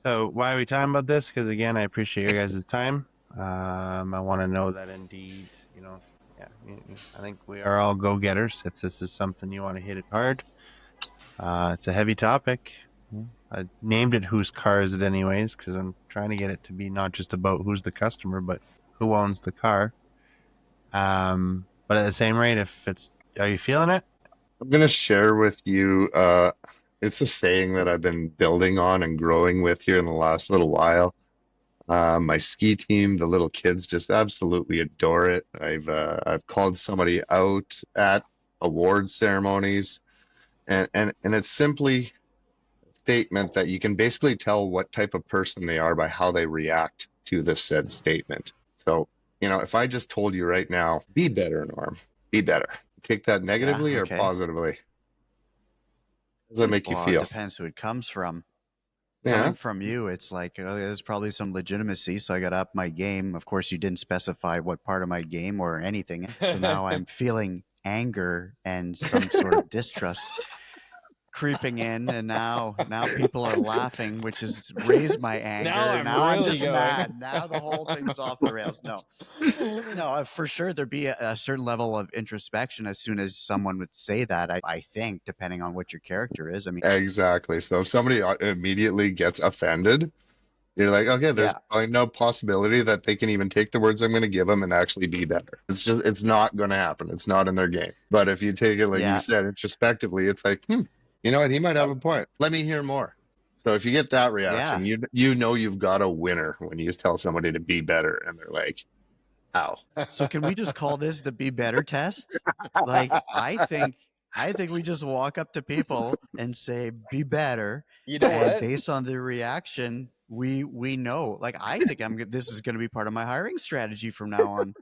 So why are we talking about this? Because again, I appreciate your guys' time. I want to know that indeed, yeah, I think we are all go-getters. If this is something you want to hit it hard, it's a heavy topic. I named it "Whose car is it, anyways?" Because I'm trying to get it to be not just about who's the customer, but who owns the car. But at the same rate, are you feeling it? I'm going to share with you, it's a saying that I've been building on and growing with here in the last little while. My ski team, the little kids just absolutely adore it. I've called somebody out at award ceremonies, and it's simply a statement that you can basically tell what type of person they are by how they react to this said statement. So, if I just told you right now, be better, Norm, be better. Take that Yeah. negatively or Okay. positively? How does that make you Well, it feel? depends who it comes from. Yeah. Coming from you, it's like, oh, there's probably some legitimacy. So I got to up my game. Of course, you didn't specify what part of my game or anything. So now I'm feeling anger and some sort of distrust creeping in, and now people are laughing, which has raised my Now anger. I'm Now I'm really just going. mad. Now the whole thing's off the rails. No, for sure there'd be a certain level of introspection as soon as someone would say that. I think, depending on what your character is. I mean, Exactly. So if somebody immediately gets offended, you're like, okay, there's yeah, probably no possibility that they can even take the words I'm going to give them and actually be better. It's not going to happen. It's not in their game. But if you take it, like you yeah, said, introspectively, it's like, you know what? He might have a point. Let me hear more. So if you get that yeah. reaction, you know you've got a winner when you tell somebody to be better, and they're like, "Ow." So can we just call this the be better test? Like, I think we just walk up to people and say be better, You know and what? based on the reaction, we know. Like, I think this is going to be part of my hiring strategy from now on.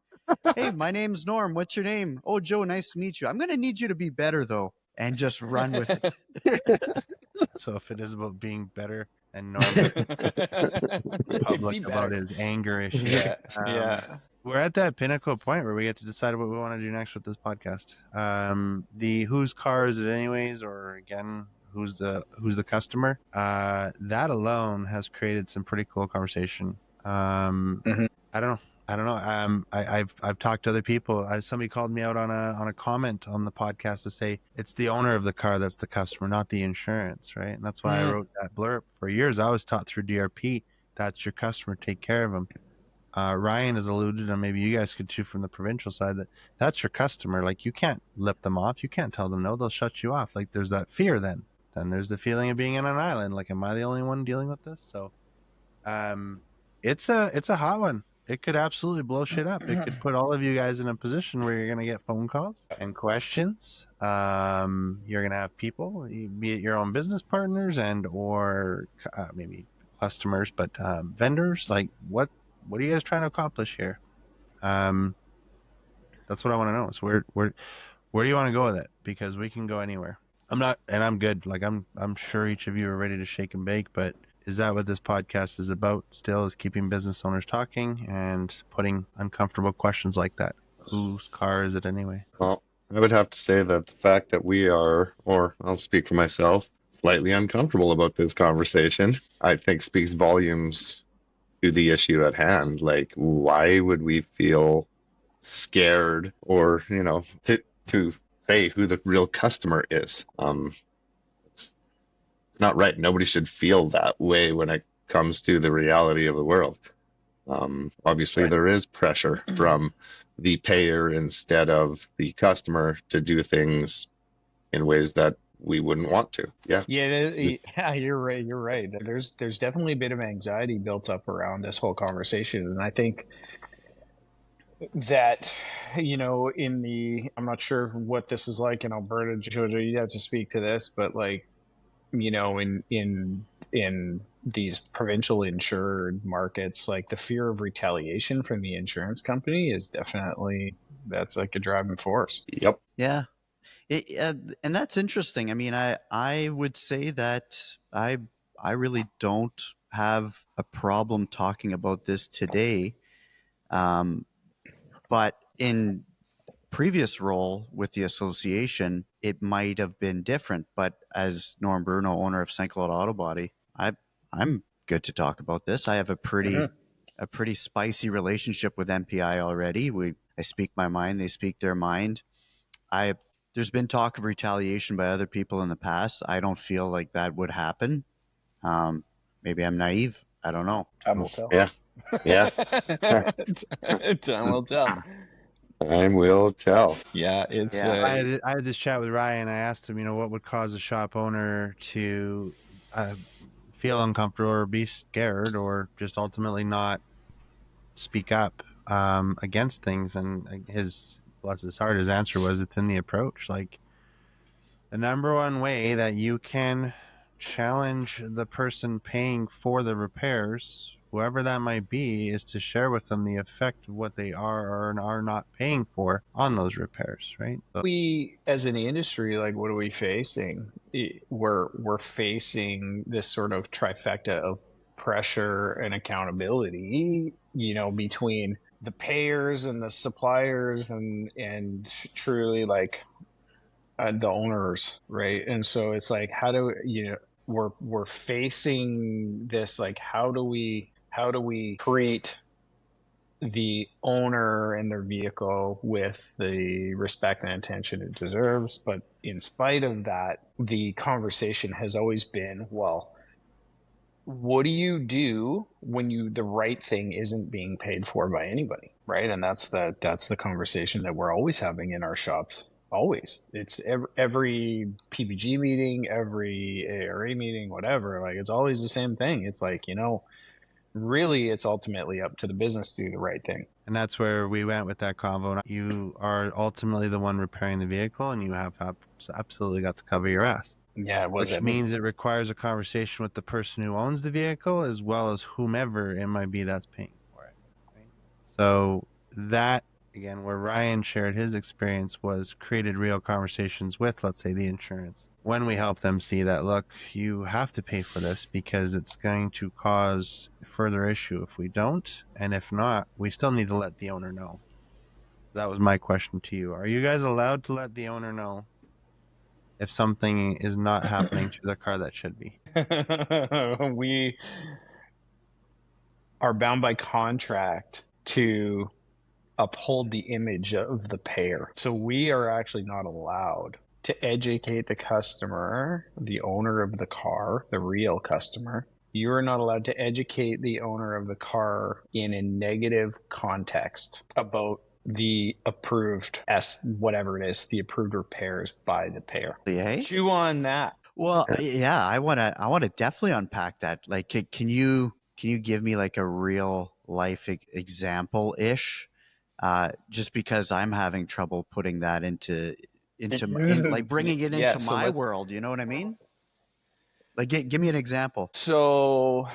Hey, my name's Norm. What's your name? Oh, Joe, nice to meet you. I'm going to need you to be better though, and just run with it. So if it is about being better and Norm being public Be about better. his anger issues, Yeah, um, yeah. we're at that pinnacle point where we get to decide what we want to do next with this podcast. The whose car is it, anyways, or again, who's the customer? That alone has created some pretty cool conversation. Mhm. I don't know. I don't know. I've talked to other people. Somebody called me out on a comment on the podcast to say it's the owner of the car that's the customer, not the insurance, right? And that's why I Mm. wrote that blurb. For years, I was taught through DRP that's your customer. Take care of them. Ryan has alluded, and maybe you guys could too from the provincial side, that that's your customer. Like you can't lip them off. You can't tell them no. They'll shut you off. Like there's that fear then. Then there's the feeling of being on an island. Like, am I the only one dealing with this? So um, it's a hot one. It could absolutely blow shit up. It could put all of you guys in a position where you're gonna get phone calls and questions. You're gonna have people, be it your own business partners and or maybe customers, but vendors. Like, what are you guys trying to accomplish here? Um, that's what I want to know. Is where do you want to go with it? Because we can go anywhere. I'm not, and I'm good. Like I'm sure each of you are ready to shake and bake, but is that what this podcast is about? Still, is keeping business owners talking and putting uncomfortable questions like that. Whose car is it anyway? Well, I would have to say that the fact that we are, or I'll speak for myself, slightly uncomfortable about this conversation, I think speaks volumes to the issue at hand. Like, why would we feel scared or, to say who the real customer is? It's not right. Nobody should feel that way when it comes to the reality of the world. Obviously, Right. there is pressure from the payer instead of the customer to do things in ways that we wouldn't want to. Yeah. Yeah, you're right. You're right. There's definitely a bit of anxiety built up around this whole conversation, and I think that in the I'm not sure what this is like in Alberta, Jojo. You have to speak to this, but like in these provincial insured markets, like the fear of retaliation from the insurance company is definitely that's like a driving force. Yep. Yeah. And that's interesting. I mean, I would say that I really don't have a problem talking about this today. Um, but in previous role with the association, it might have been different. But as Norm Bruno, owner of St. Cloud Auto Body, I'm good to talk about this. I have a pretty spicy relationship with MPI already. I speak my mind, they speak their mind. There's been talk of retaliation by other people in the past. I don't feel like that would happen. Maybe I'm naive. I don't know. Time will tell. Yeah. Yeah. Time will tell. Time will tell. Yeah, it's Yeah. I had this chat with Ryan. I asked him, what would cause a shop owner to feel uncomfortable or be scared or just ultimately not speak up against things. And bless his heart, his answer was, it's in the approach. Like, the number one way that you can challenge the person paying for the repairs, whoever that might be, is to share with them the effect of what they are or are not paying for on those repairs, right? So, we, as an industry, like, what are we facing? We're facing this sort of trifecta of pressure and accountability, between the payers and the suppliers and truly, like, the owners, right? And so it's like, how do we're facing this, like, how do we create the owner and their vehicle with the respect and attention it deserves? But in spite of that, the conversation has always been, well, what do you do when the right thing isn't being paid for by anybody, right? And that's the conversation that we're always having in our shops. Always. It's every PPG meeting, every ARA meeting, whatever. Like, it's always the same thing. It's like, really, it's ultimately up to the business to do the right thing. and that's where we went with that convo. You are ultimately the one repairing the vehicle, and you have absolutely got to cover your ass. Yeah, it was. Which means it requires a conversation with the person who owns the vehicle as well as whomever it might be that's paying for it. Right? So that, again, where Ryan shared his experience, was created real conversations with, let's say, the insurance. When we help them see that, look, you have to pay for this because it's going to cause further issue if we don't. And if not, we still need to let the owner know. So that was my question to you. Are you guys allowed to let the owner know if something is not happening to the car that should be? We are bound by contract to uphold the image of the payer. So we are actually not allowed to educate the customer, the owner of the car, the real customer. You're not allowed to educate the owner of the car in a negative context about the approved whatever it is, the approved repairs by the payer. Yeah. Chew on that. Well, yeah, I want to definitely unpack that. Like, can you give me like a real life example ish? Just because I'm having trouble putting that into like bringing it into my world. You know what I mean? Like, give me an example. So,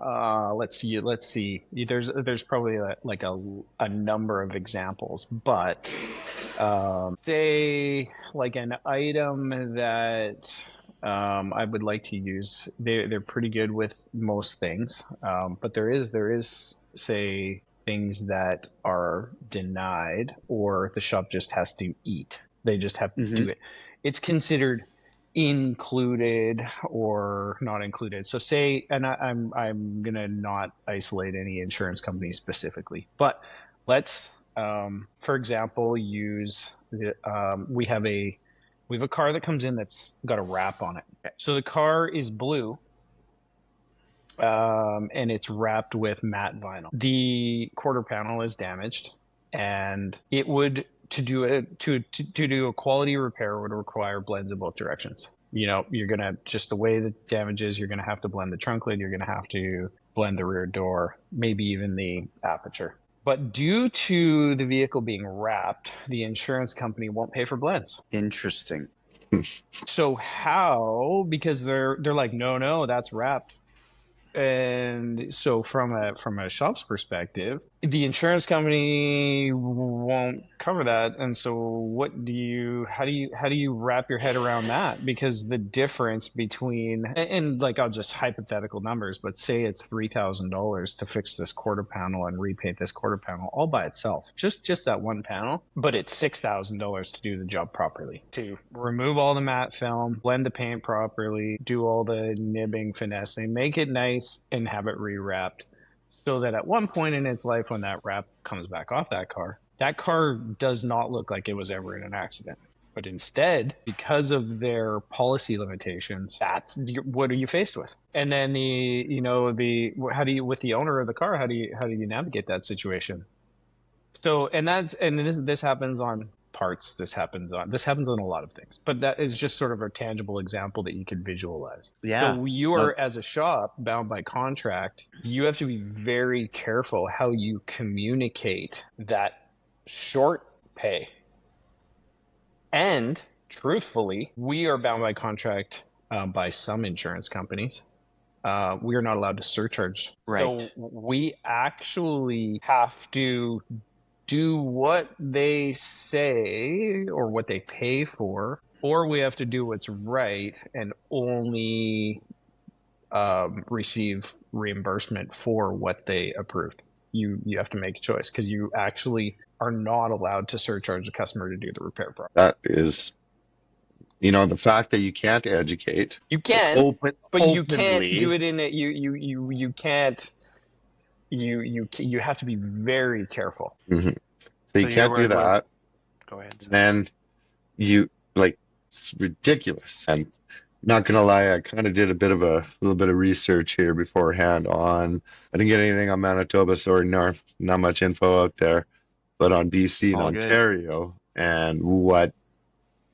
let's see. There's probably a number of examples, but say like an item that I would like to use. They're pretty good with most things, but there is say things that are denied, or the shop just has to eat. They just have to do it. It's considered included or not included. So say, and I'm gonna not isolate any insurance company specifically, but let's for example use we have a car that comes in that's got a wrap on it. So the car is blue, and it's wrapped with matte vinyl. The quarter panel is damaged, and it would to do a quality repair would require blends in both directions. You're gonna, just the way that the damage is, you're gonna have to blend the trunk lid, you're gonna have to blend the rear door, maybe even the aperture. But due to the vehicle being wrapped, the insurance company won't pay for blends. Interesting. So how? Because they're like, no, that's wrapped. And so from a shop's perspective, the insurance company won't cover that. And so how do you wrap your head around that? Because the difference between, and like, I'll just hypothetical numbers, but say it's $3,000 to fix this quarter panel and repaint this quarter panel all by itself, just that one panel, but it's $6,000 to do the job properly, to remove all the matte film, blend the paint properly, do all the nibbing, finessing, make it nice, replace and have it rewrapped, so that at one point in its life, when that wrap comes back off that car does not look like it was ever in an accident. But instead, because of their policy limitations, what are you faced with? And then how do you, with the owner of the car, how do you navigate that situation? So, this happens on parts. This happens on a lot of things. But that is just sort of a tangible example that you could visualize. Yeah. So you are, as a shop, bound by contract. You have to be very careful how you communicate that short pay. And truthfully, we are bound by contract by some insurance companies. We are not allowed to surcharge. Right. So we actually have to do what they say or what they pay for, or we have to do what's right and only receive reimbursement for what they approved. You have to make a choice, because you actually are not allowed to surcharge the customer to do the repair process. That is, the fact that you can't educate. You can, but you can't openly. do it in it. You can't. You have to be very careful. Mm-hmm. So you So can't do that. Go ahead. And it's ridiculous. And not gonna lie, I kind of did a little bit of research here beforehand on. I didn't get anything on Manitoba, sorry, not much info out there, but on BC and All good. Ontario and what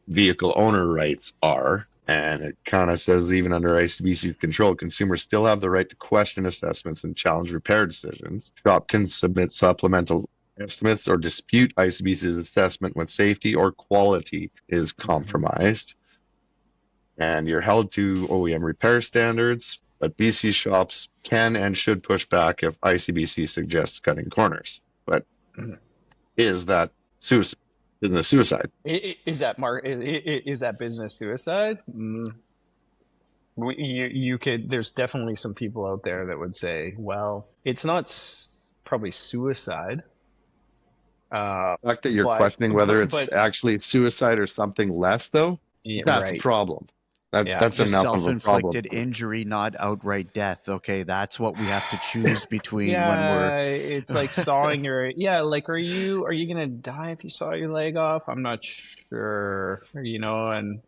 vehicle owner rights are. And it kind of says even under ICBC's control, consumers still have the right to question assessments and challenge repair decisions. Shop can submit supplemental estimates or dispute ICBC's assessment when safety or quality is compromised. And you're held to OEM repair standards, but BC shops can and should push back if ICBC suggests cutting corners. But is that suicide? Business suicide? Is that business suicide? You could. There's definitely some people out there that would say, well, it's not probably suicide. The fact that you're questioning whether it's actually suicide or something less, though, that's a problem. That's just enough of a problem. self-inflicted injury, not outright death. Okay, that's what we have to choose between when we're. It's like sawing your. Yeah, like are you gonna die if you saw your leg off? I'm not sure. And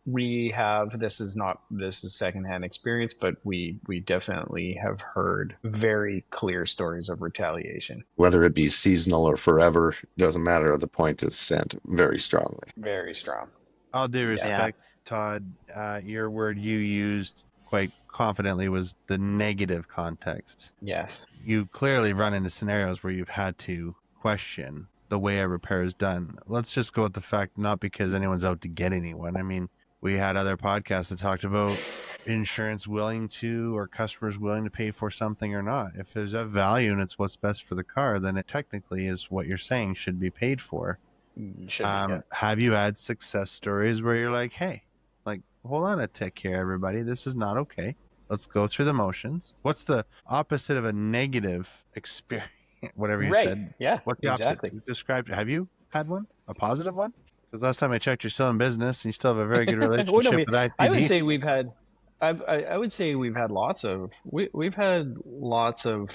we have. This is secondhand experience, but we definitely have heard very clear stories of retaliation. Whether it be seasonal or forever, doesn't matter. The point is sent very strongly. Very strong. All due respect, Todd, your word you used quite confidently was the negative context. Yes. You clearly run into scenarios where you've had to question the way a repair is done. Let's just go with the fact, not because anyone's out to get anyone. I mean, we had other podcasts that talked about insurance willing to, or customers willing to pay for something or not. If there's a value and it's what's best for the car, then it technically is what you're saying should be paid for. Have you had success stories where you're like, hey, hold on a tick here, everybody. This is not okay. Let's go through the motions. What's the opposite of a negative experience? Whatever you said. Yeah. What's the opposite? Describe. Have you had one? A positive one? Because last time I checked, you're still in business and you still have a very good relationship with ITB. I would say we've had. I would say we've had lots of. We've had lots of.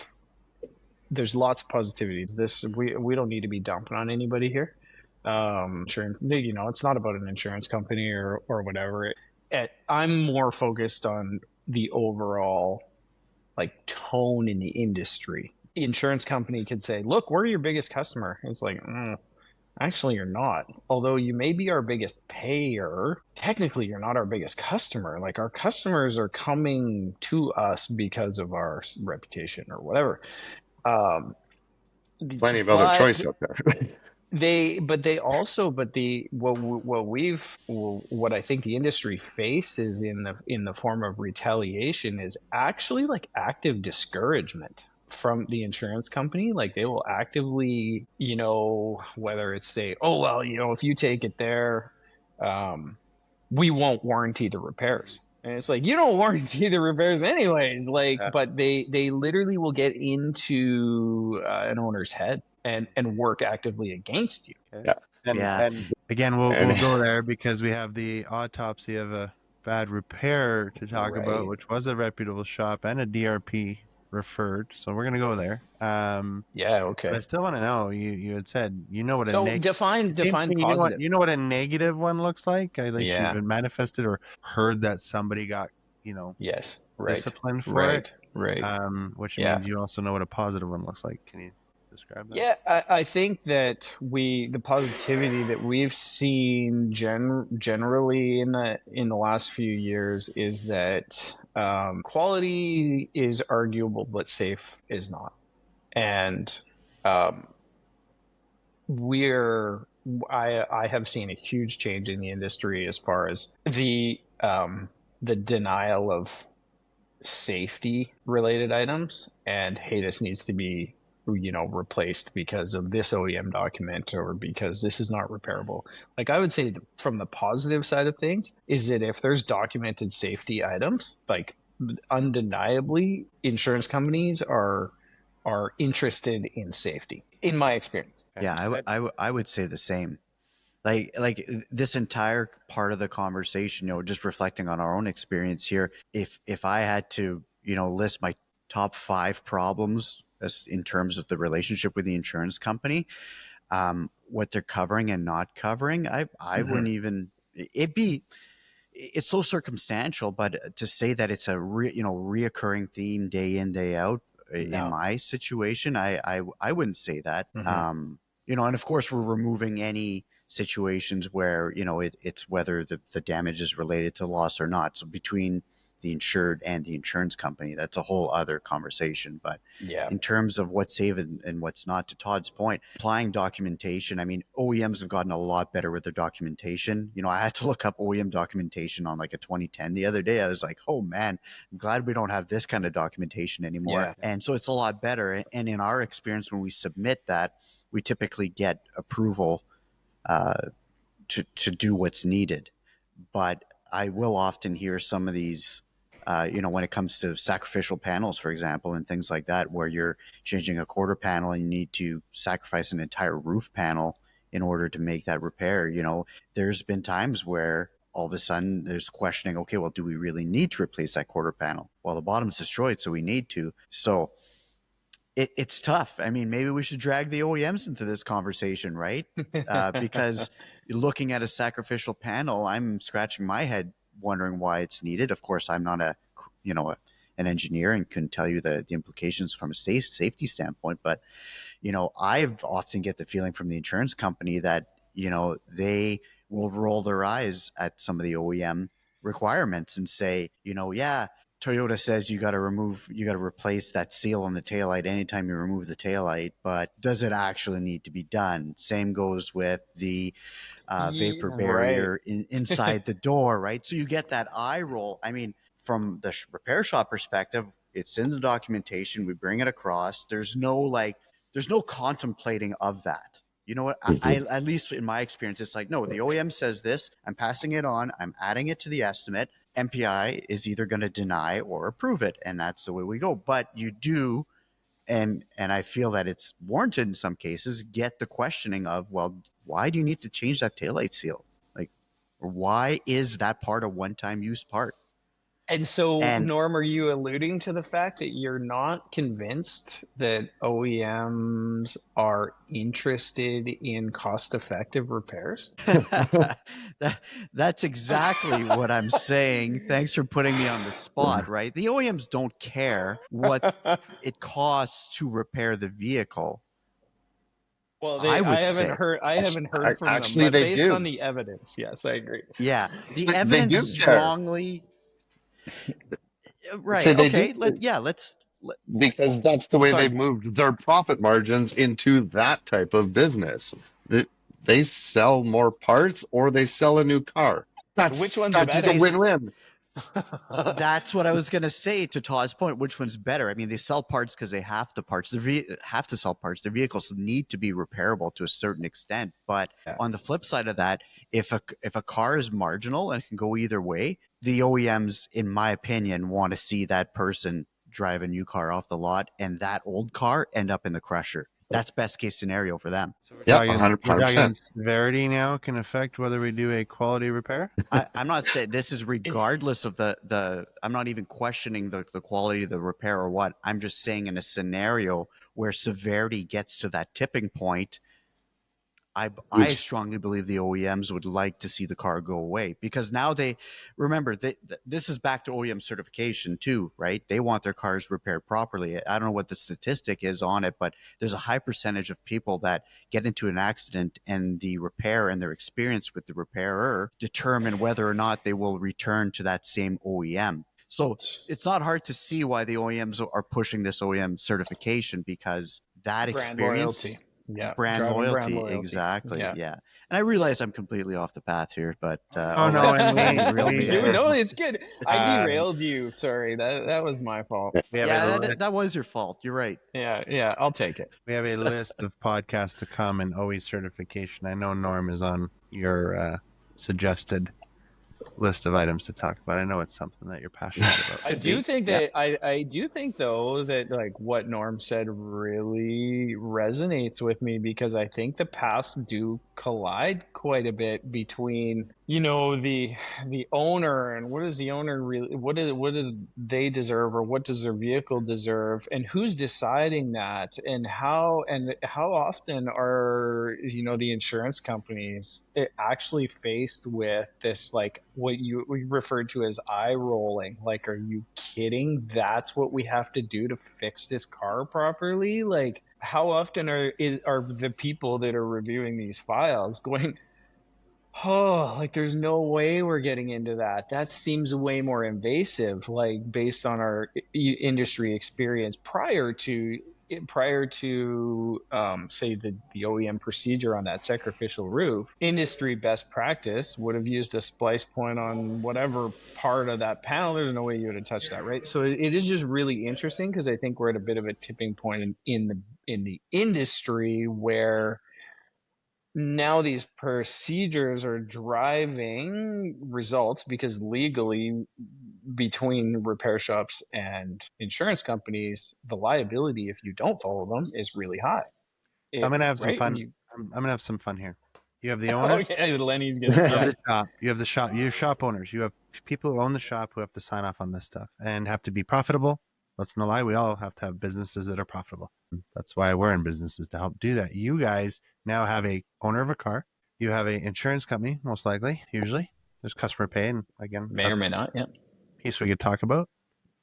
There's lots of positivity. We don't need to be dumping on anybody here. Sure, it's not about an insurance company or whatever. I'm more focused on the overall tone in the industry. The insurance company could say, look, we're your biggest customer. It's like, actually you're not. Although you may be our biggest payer, technically you're not our biggest customer. Like, our customers are coming to us because of our reputation or whatever. Plenty of other choice out there. What I think the industry faces in the form of retaliation is actually active discouragement from the insurance company. Like, they will actively, whether it's say, oh, well, if you take it there, we won't warranty the repairs. And it's like, you don't warranty the repairs anyways. But they literally will get into an owner's head and work actively against you. Yeah. And again, we'll go there because we have the autopsy of a bad repair to talk about, Right. which was a reputable shop and a DRP referred. So we're gonna go there. Yeah. But Okay. I still want to know. You had said you know what a So It seems to define me positive. you know what a negative one looks like. At least you've Yeah. been manifested or heard that somebody got you know Yes. Right. disciplined for it. Right. Right. Which Yeah. means you also know what a positive one looks like. Can you describe that? Yeah, I think that the positivity that we've seen generally in the last few years is that quality is arguable, but safe is not. And um, we're I have seen a huge change in the industry as far as the denial of safety related items and hey, this needs to be replaced because of this OEM document or because this is not repairable. Like I would say from the positive side of things is that if there's documented safety items, like undeniably insurance companies are interested in safety in my experience. Yeah, I would say the same. Like this entire part of the conversation, just reflecting on our own experience here. If I had to, list my top 5 problems as in terms of the relationship with the insurance company, what they're covering and not covering, I Mm-hmm. wouldn't even. It's so circumstantial, but to say that it's a reoccurring theme day in day out in No. my situation, I wouldn't say that. Mm-hmm. And of course we're removing any situations where it's whether the damage is related to loss or not. So between the insured and the insurance company, that's a whole other conversation. But Yeah. in terms of what's safe and what's not, to Todd's point, applying documentation, I mean, OEMs have gotten a lot better with their documentation. I had to look up OEM documentation on like a 2010 the other day. I was like, oh man, I'm glad we don't have this kind of documentation anymore. Yeah. And so it's a lot better. And in our experience, when we submit that, we typically get approval uh, to do what's needed. But I will often hear some of these, when it comes to sacrificial panels, for example, and things like that, where you're changing a quarter panel and you need to sacrifice an entire roof panel in order to make that repair. There's been times where all of a sudden there's questioning, okay, well, do we really need to replace that quarter panel? Well, the bottom's destroyed, so we need to. So it's tough. I mean, maybe we should drag the OEMs into this conversation, right? Because looking at a sacrificial panel, I'm scratching my head wondering why it's needed. Of course, I'm not an engineer and can tell you the implications from a safety standpoint. But, I've often get the feeling from the insurance company that, they will roll their eyes at some of the OEM requirements and say, yeah, Toyota says you got to replace that seal on the taillight anytime you remove the taillight, but does it actually need to be done? Same goes with the Yeah, vapor right. barrier inside the door, right? So you get that eye roll. I mean, from the repair shop perspective, it's in the documentation. We bring it across. There's no contemplating of that. You know what? I Mhm. at least in my experience, it's like, no, the OEM says this. I'm passing it on. I'm adding it to the estimate. MPI is either going to deny or approve it, and that's the way we go. But you do, and I feel that it's warranted in some cases, get the questioning of, well, why do you need to change that taillight seal? Like, why is that part a one-time use part? And so, And Norm, are you alluding to the fact that you're not convinced that OEMs are interested in cost-effective repairs? that's exactly what I'm saying. Thanks for putting me on the spot, right? The OEMs don't care what it costs to repair the vehicle, Well, I would say. I haven't heard from them, Actually, but they based on do. the evidence, yes, I agree. Yeah, the They evidence do care. strongly. Say Right. they do Okay. Let's. because that's the way they've Sorry. moved their profit margins into that type of business. They, they sell more parts or they sell a new car. Which That's one's that's Do the they? better? win-win. That's what I was gonna say to Todd's point. Which one's better? I mean, they sell parts because they have to parts. Have to sell parts. Their vehicles need to be repairable to a certain extent. But Yeah. on the flip side of that, if a car is marginal and can go either way, the OEMs, in my opinion, want to see that person drive a new car off the lot and that old car end up in the crusher. That's best case scenario for them. So Yep, 100%. we're talking severity now can affect whether we do a quality repair. I'm not saying this is regardless of the I'm not even questioning the quality of the repair or what. I'm just saying in a scenario where severity gets to that tipping point, I Which strongly believe the OEMs would like to see the car go away, because now they remember this is back to OEM certification too, right? They want their cars repaired properly. I don't know what the statistic is on it, but there's a high percentage of people that get into an accident, and the repair and their experience with the repairer determine whether or not they will return to that same OEM. So it's not hard to see why the OEMs are pushing this OEM certification, because that Brand experience, loyalty. Yeah. brand Driving brand loyalty, loyalty. exactly. Yeah. Yeah, and I realize I'm completely off the path here, but Oh, I'll no, let and Lenny reel me in. No, it's good. I uh, derailed you. Sorry. That was my fault. we have a Yeah, list. that was your fault. You're right. Yeah, I'll take it. We have a list of podcasts to come in OE certification. I know Norm is on your suggested list of items to talk about. I know it's something that you're passionate about. I do think that I do think though that like what Norm said really resonates with me, because I think the paths do collide quite a bit between, you know, the owner and what does the owner really, what do they deserve, or what does their vehicle deserve, and who's deciding that, and how often are, you know, the insurance companies actually faced with this, like what we referred to as eye rolling, like, are you kidding? That's what we have to do to fix this car properly? Like, how often are the people that are reviewing these files going, oh, like there's no way we're getting into that. That seems way more invasive, like based on our industry experience prior to say the OEM procedure on that sacrificial roof. Industry best practice would have used a splice point on whatever part of that panel. There's no way you would have touched that, right? So it is just really interesting, because I think we're at a bit of a tipping point in the industry where now these procedures are driving results, because legally, between repair shops and insurance companies, the liability if you don't follow them is really high. I'm gonna have some Right? fun. I'm gonna have some fun here. You have the Oh owner yeah, Lenny's of gonna. the shop. You have the shop. Your shop owners. You have people who own the shop who have to sign off on this stuff and have to be profitable. Let's not lie. We all have to have businesses that are profitable. That's why we're in businesses, to help do that. You guys now have a owner of a car. You have an insurance company, most likely. Usually, there's customer pay, and again, May or may that's not. Yeah. a piece we could talk about.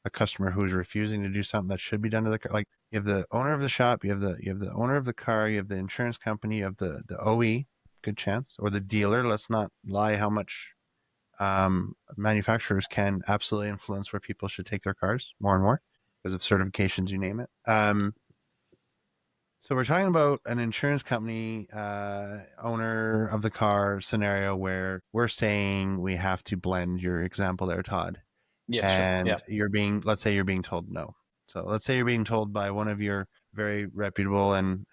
A customer who is refusing to do something that should be done to the car. Like, you have the owner of the shop, you have the owner of the car, you have the insurance company, you have the OE, good chance, or the dealer. Let's not lie how much manufacturers can absolutely influence where people should take their cars more and more because of certifications, you name it. So we're talking about an insurance company owner of the car scenario where we're saying we have to blend your example there, Todd. Yeah. And Sure. Yeah. let's say you're being told no. So let's say you're being told by one of your very reputable and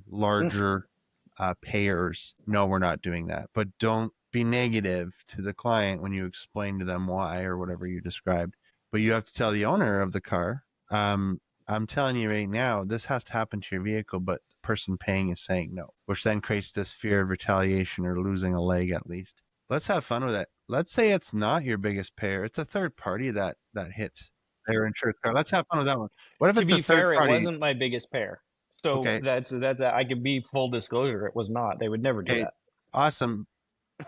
larger payers, no, we're not doing that. But don't be negative to the client when you explain to them why or whatever you described. But you have to tell the owner of the car, I'm telling you right now, this has to happen to your vehicle, but the person paying is saying no, which then creates this fear of retaliation or losing a leg at least. Let's have fun with it. Let's say it's not your biggest payer. It's a third party that hit their insured car. Let's have fun with that one. What if To it's a be third fair, it party? wasn't my biggest pair. So Okay. that's I could be full disclosure. It was not. They would never do Okay. Awesome.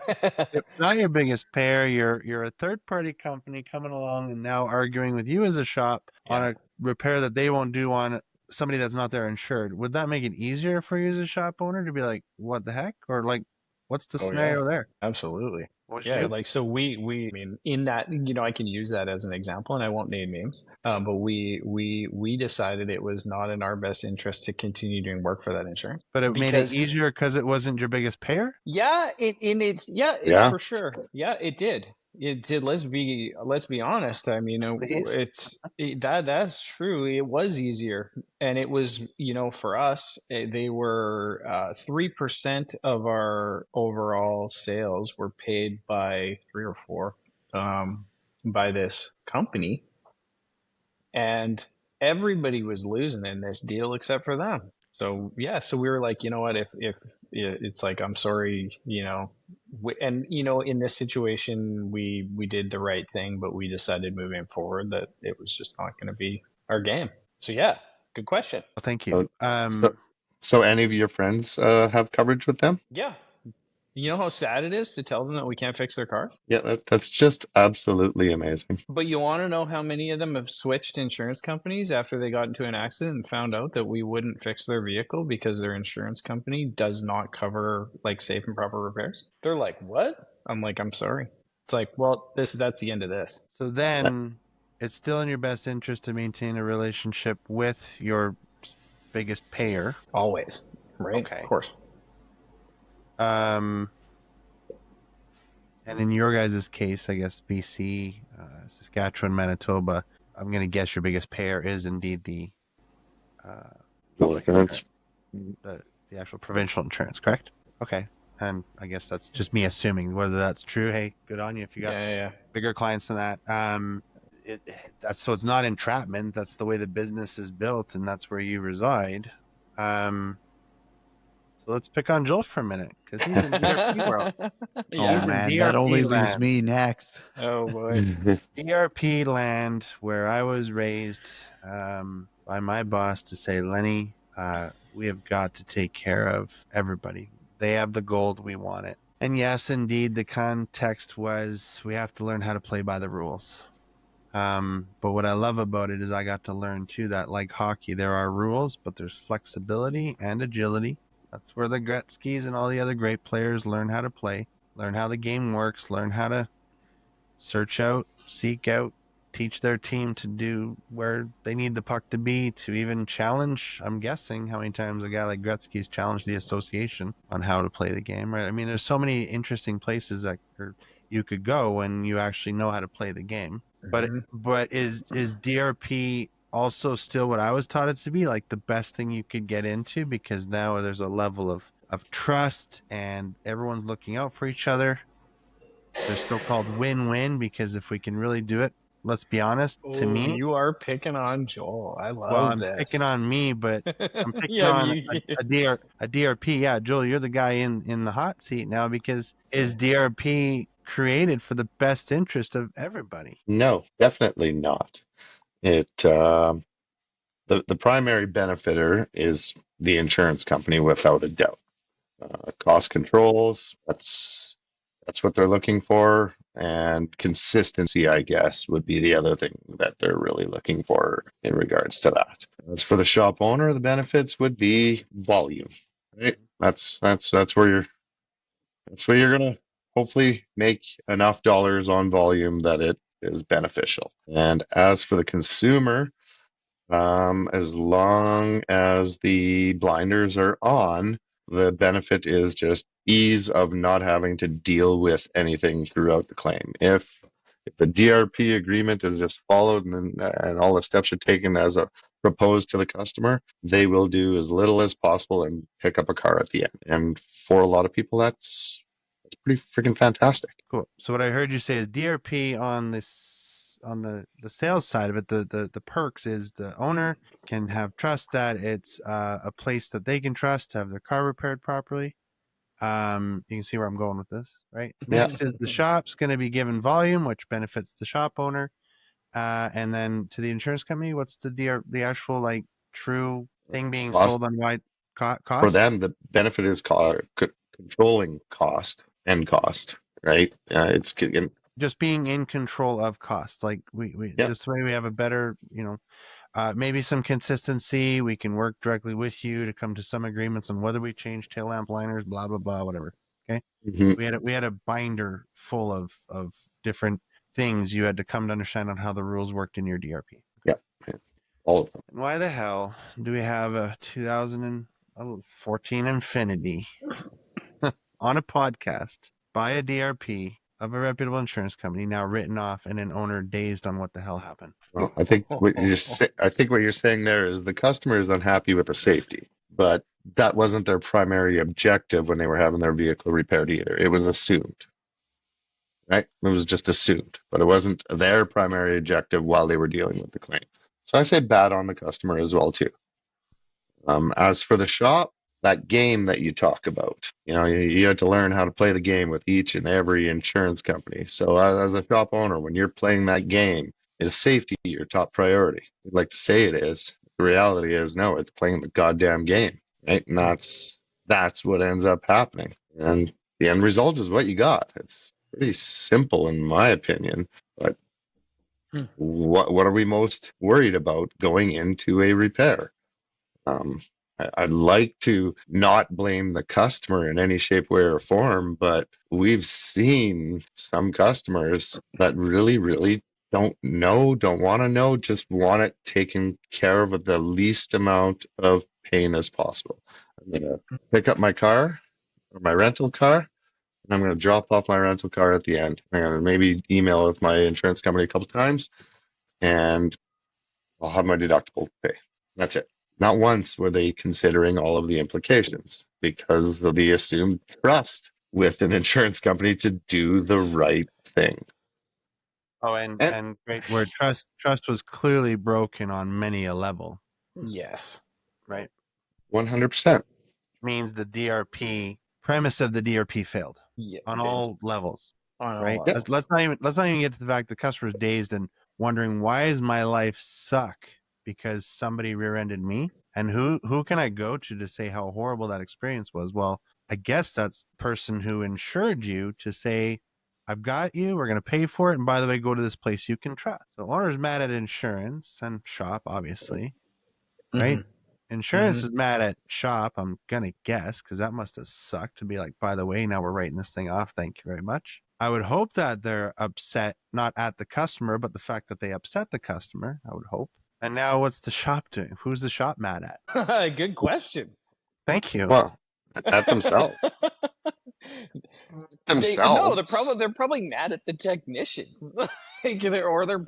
that. It's not your biggest pair. You're a third party company coming along and now arguing with you as a shop on a repair that they won't do on somebody that's not there insured. Would that make it easier for you as a shop owner to be like, what the heck? Or like, what's the scenario there? Absolutely. What Yeah, should- like so I mean, in that, you know, I can use that as an example, and I won't name names. But we decided it was not in our best interest to continue doing work for that insurance. But it made it Because easier because it wasn't your biggest payer? Yeah. for sure. Yeah, it did. It did. Let's be honest. I mean, Please. that's true. It was easier, and it was, you know, for us, they were 3% of our overall sales were paid by 3 or 4 by this company, and everybody was losing in this deal except for them. So yeah, so we were like, you know what, if it's like, I'm sorry, and in this situation, we did the right thing, but we decided moving forward that it was just not going to be our game. So yeah, good question. Well, thank you. So, so, so any of your friends have coverage with them? Yeah, you know how sad it is to tell them that we can't fix their cars? Yeah, that's just absolutely amazing. But you want to know how many of them have switched insurance companies after they got into an accident and found out that we wouldn't fix their vehicle because their insurance company does not cover like safe and proper repairs? They're like, "What?" I'm like, "I'm sorry." It's like, "Well, that's the end of this." So then it's still in your best interest to maintain a relationship with your biggest payer. Always, right? Of Okay. course. And in your guys' case, I guess BC, Saskatchewan, Manitoba, I'm going to guess your biggest payer is indeed the public Insurance. insurance, the actual provincial insurance, correct? Okay. And I guess that's just me assuming whether that's true. Hey, good on you if you got Yeah. bigger clients than that. So it's not entrapment. That's the way the business is built, and that's where you reside. So let's pick on Joel for a minute because he's in DRP world. Oh He's in man, that DRP only leaves land. me next. Oh boy. DRP land where I was raised by my boss to say, Lenny, we have got to take care of everybody. They have the gold, we want it. And yes, indeed, the context was we have to learn how to play by the rules. But what I love about it is I got to learn too that like hockey, there are rules, but there's flexibility and agility. That's where the Gretzky's and all the other great players learn how to play, learn how the game works, learn how to search out, seek out, teach their team to do where they need the puck to be, to even challenge. I'm guessing how many times a guy like Gretzky's challenged the association on how to play the game, right? I mean, there's so many interesting places that you could go when you actually know how to play the game. But is DRP also still what I was taught it to be, like the best thing you could get into, because now there's a level of trust and everyone's looking out for each other. They're still called win-win because if we can really do it, let's be honest, to Oh, me, you are picking on Joel. I well, love I'm this. picking on me, but I'm picking Yeah, on a DRP. Yeah, Joel, you're the guy in the hot seat now because is DRP created for the best interest of everybody? No, definitely not. It the primary benefiter is the insurance company without a doubt. Cost controls, that's what they're looking for, and consistency, I guess, would be the other thing that they're really looking for in regards to that. As for the shop owner, the benefits would be volume, right? That's where you're gonna hopefully make enough dollars on volume that it is beneficial. And as for the consumer, as long as the blinders are on, the benefit is just ease of not having to deal with anything throughout the claim. If the DRP agreement is just followed and all the steps are taken as a proposed to the customer, they will do as little as possible and pick up a car at the end. And for a lot of people, that's pretty freaking fantastic. Cool. So what I heard you say is DRP on this on the sales side of it, the perks is the owner can have trust that it's a place that they can trust to have their car repaired properly. You can see where I'm going with this, right? Yeah, Next is the shop's going to be given volume, which benefits the shop owner. And then to the insurance company, what's the actual like true thing being cost sold on wide for cost? them, the benefit is controlling cost and cost, right? It's Just being in control of cost. Like we yeah. this way we have a better, maybe some consistency. We can work directly with you to come to some agreements on whether we change tail lamp liners, blah blah blah, whatever. Okay. Mhm. We had a binder full of different things you had to come to understand on how the rules worked in your DRP. Yeah, all of them. And why the hell do we have a 2014 Infinity on a podcast by a DRP of a reputable insurance company now written off and an owner dazed on what the hell happened? Well, I think what you're saying there is the customer is unhappy with the safety, but that wasn't their primary objective when they were having their vehicle repaired either. It was assumed, right? It was just assumed, but it wasn't their primary objective while they were dealing with the claim. So I say bad on the customer as well too. As for the shop, that game that you talk about, you have to learn how to play the game with each and every insurance company. So as a shop owner, when you're playing that game, is safety your top priority? We'd like to say it is. The reality is no, it's playing the goddamn game, right? And that's what ends up happening. And the end result is what you got. It's pretty simple in my opinion. But Hmm. what are we most worried about going into a repair? Um, I'd like to not blame the customer in any shape, way, or form, but we've seen some customers that really, really don't know, don't want to know, just want it taken care of with the least amount of pain as possible. I'm going to pick up my car or my rental car, and I'm going to drop off my rental car at the end. I'm going to maybe email with my insurance company a couple times, and I'll have my deductible pay. That's it. Not once were they considering all of the implications because of the assumed trust with an insurance company to do the right thing. Oh, And and great word. Trust was clearly broken on many a level, Yes. right? 100%. Means the DRP premise of the DRP failed Yeah. on all levels, On all right? levels. Let's not even get to the fact the customer's dazed and wondering why is my life suck because somebody rear-ended me, and who can I go to say how horrible that experience was? Well, I guess that's the person who insured you to say, I've got you, we're going to pay for it, and by the way, go to this place you can trust. So owner's mad at insurance and shop, obviously, right? Mhm. Insurance is mad at shop, I'm gonna guess, because that must have sucked to be like, by the way, now we're writing this thing off. Thank you very much. I would hope that they're upset, not at the customer, but the fact that they upset the customer, I would hope. And now what's the shop doing? Who's the shop mad at? Good question. Thank you. Well, at themselves. They're Themselves. probably mad at the technician, or their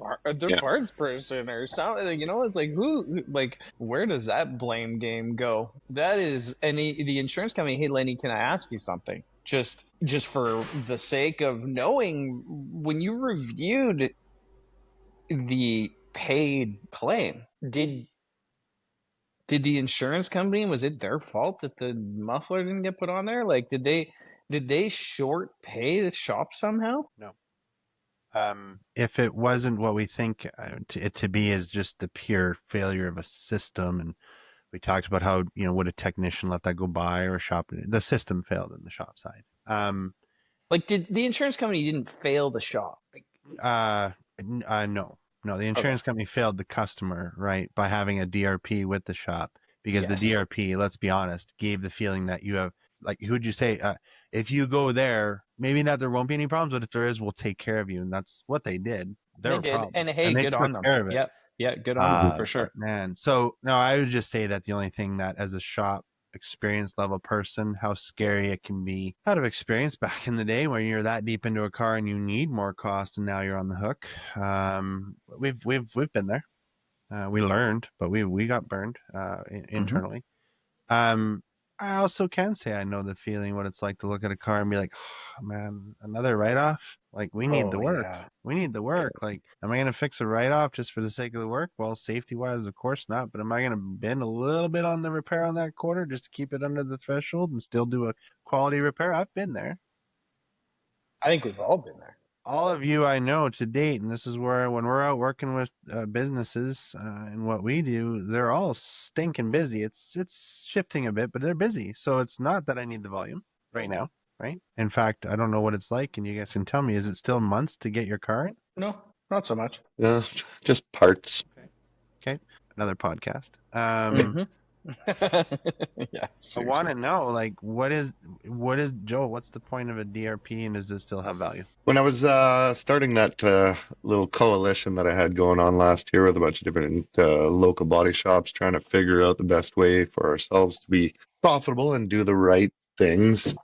Yeah. parts person or something. It's like like where does that blame game go? That is, and the insurance company. Hey, Lenny, can I ask you something? Just for the sake of knowing, when you reviewed the paid claim, did the insurance company, was it their fault that the muffler didn't get put on there? Like, did they short pay the shop somehow? No. If it wasn't what we think it to be is just the pure failure of a system, and we talked about how, would a technician let that go by, or a shop, the system failed in the shop side. Like, did the insurance company didn't fail the shop? No, the Okay. insurance company failed the customer, right, by having a DRP with the shop, because the Yes. DRP, let's be honest, gave the feeling that you have, like, who'd you say, if you go there, maybe not, there won't be any problems, but if there is, we'll take care of you. And that's what they did. There They were did, problems and hey, and they good took on them. care of it. Yep. Yeah, good on them for Mhm. sure. But man, so no, I would just say that the only thing that, as a shop experience level person, how scary it can be out of experience back in the day when you're that deep into a car and you need more cost, and now you're on the hook. We've been there. We learned, but we got burned internally. I also can say I know the feeling, what it's like to look at a car and be like, oh, man, another write-off? Like, we need the Oh work. yeah. We need the work. Like, am I going to fix a write-off just for the sake of the work? Well, safety-wise, of course not. But am I going to bend a little bit on the repair on that quarter just to keep it under the threshold and still do a quality repair? I've been there. I think we've all been there. All of you I know to date, and this is where, when we're out working with businesses and what we do, they're all stinking busy. It's shifting a bit, but they're busy. So it's not that I need the volume right now, right? In fact, I don't know what it's like, and you guys can tell me, is it still months to get your car in? No, not so much. Yeah, just parts. Okay, another podcast. Mm-hmm. Yeah, I want seriously. to know, like, what is Joel? What's the point of a DRP, and does this still have value? When I was starting that little coalition that I had going on last year with a bunch of different local body shops, trying to figure out the best way for ourselves to be profitable and do the right things.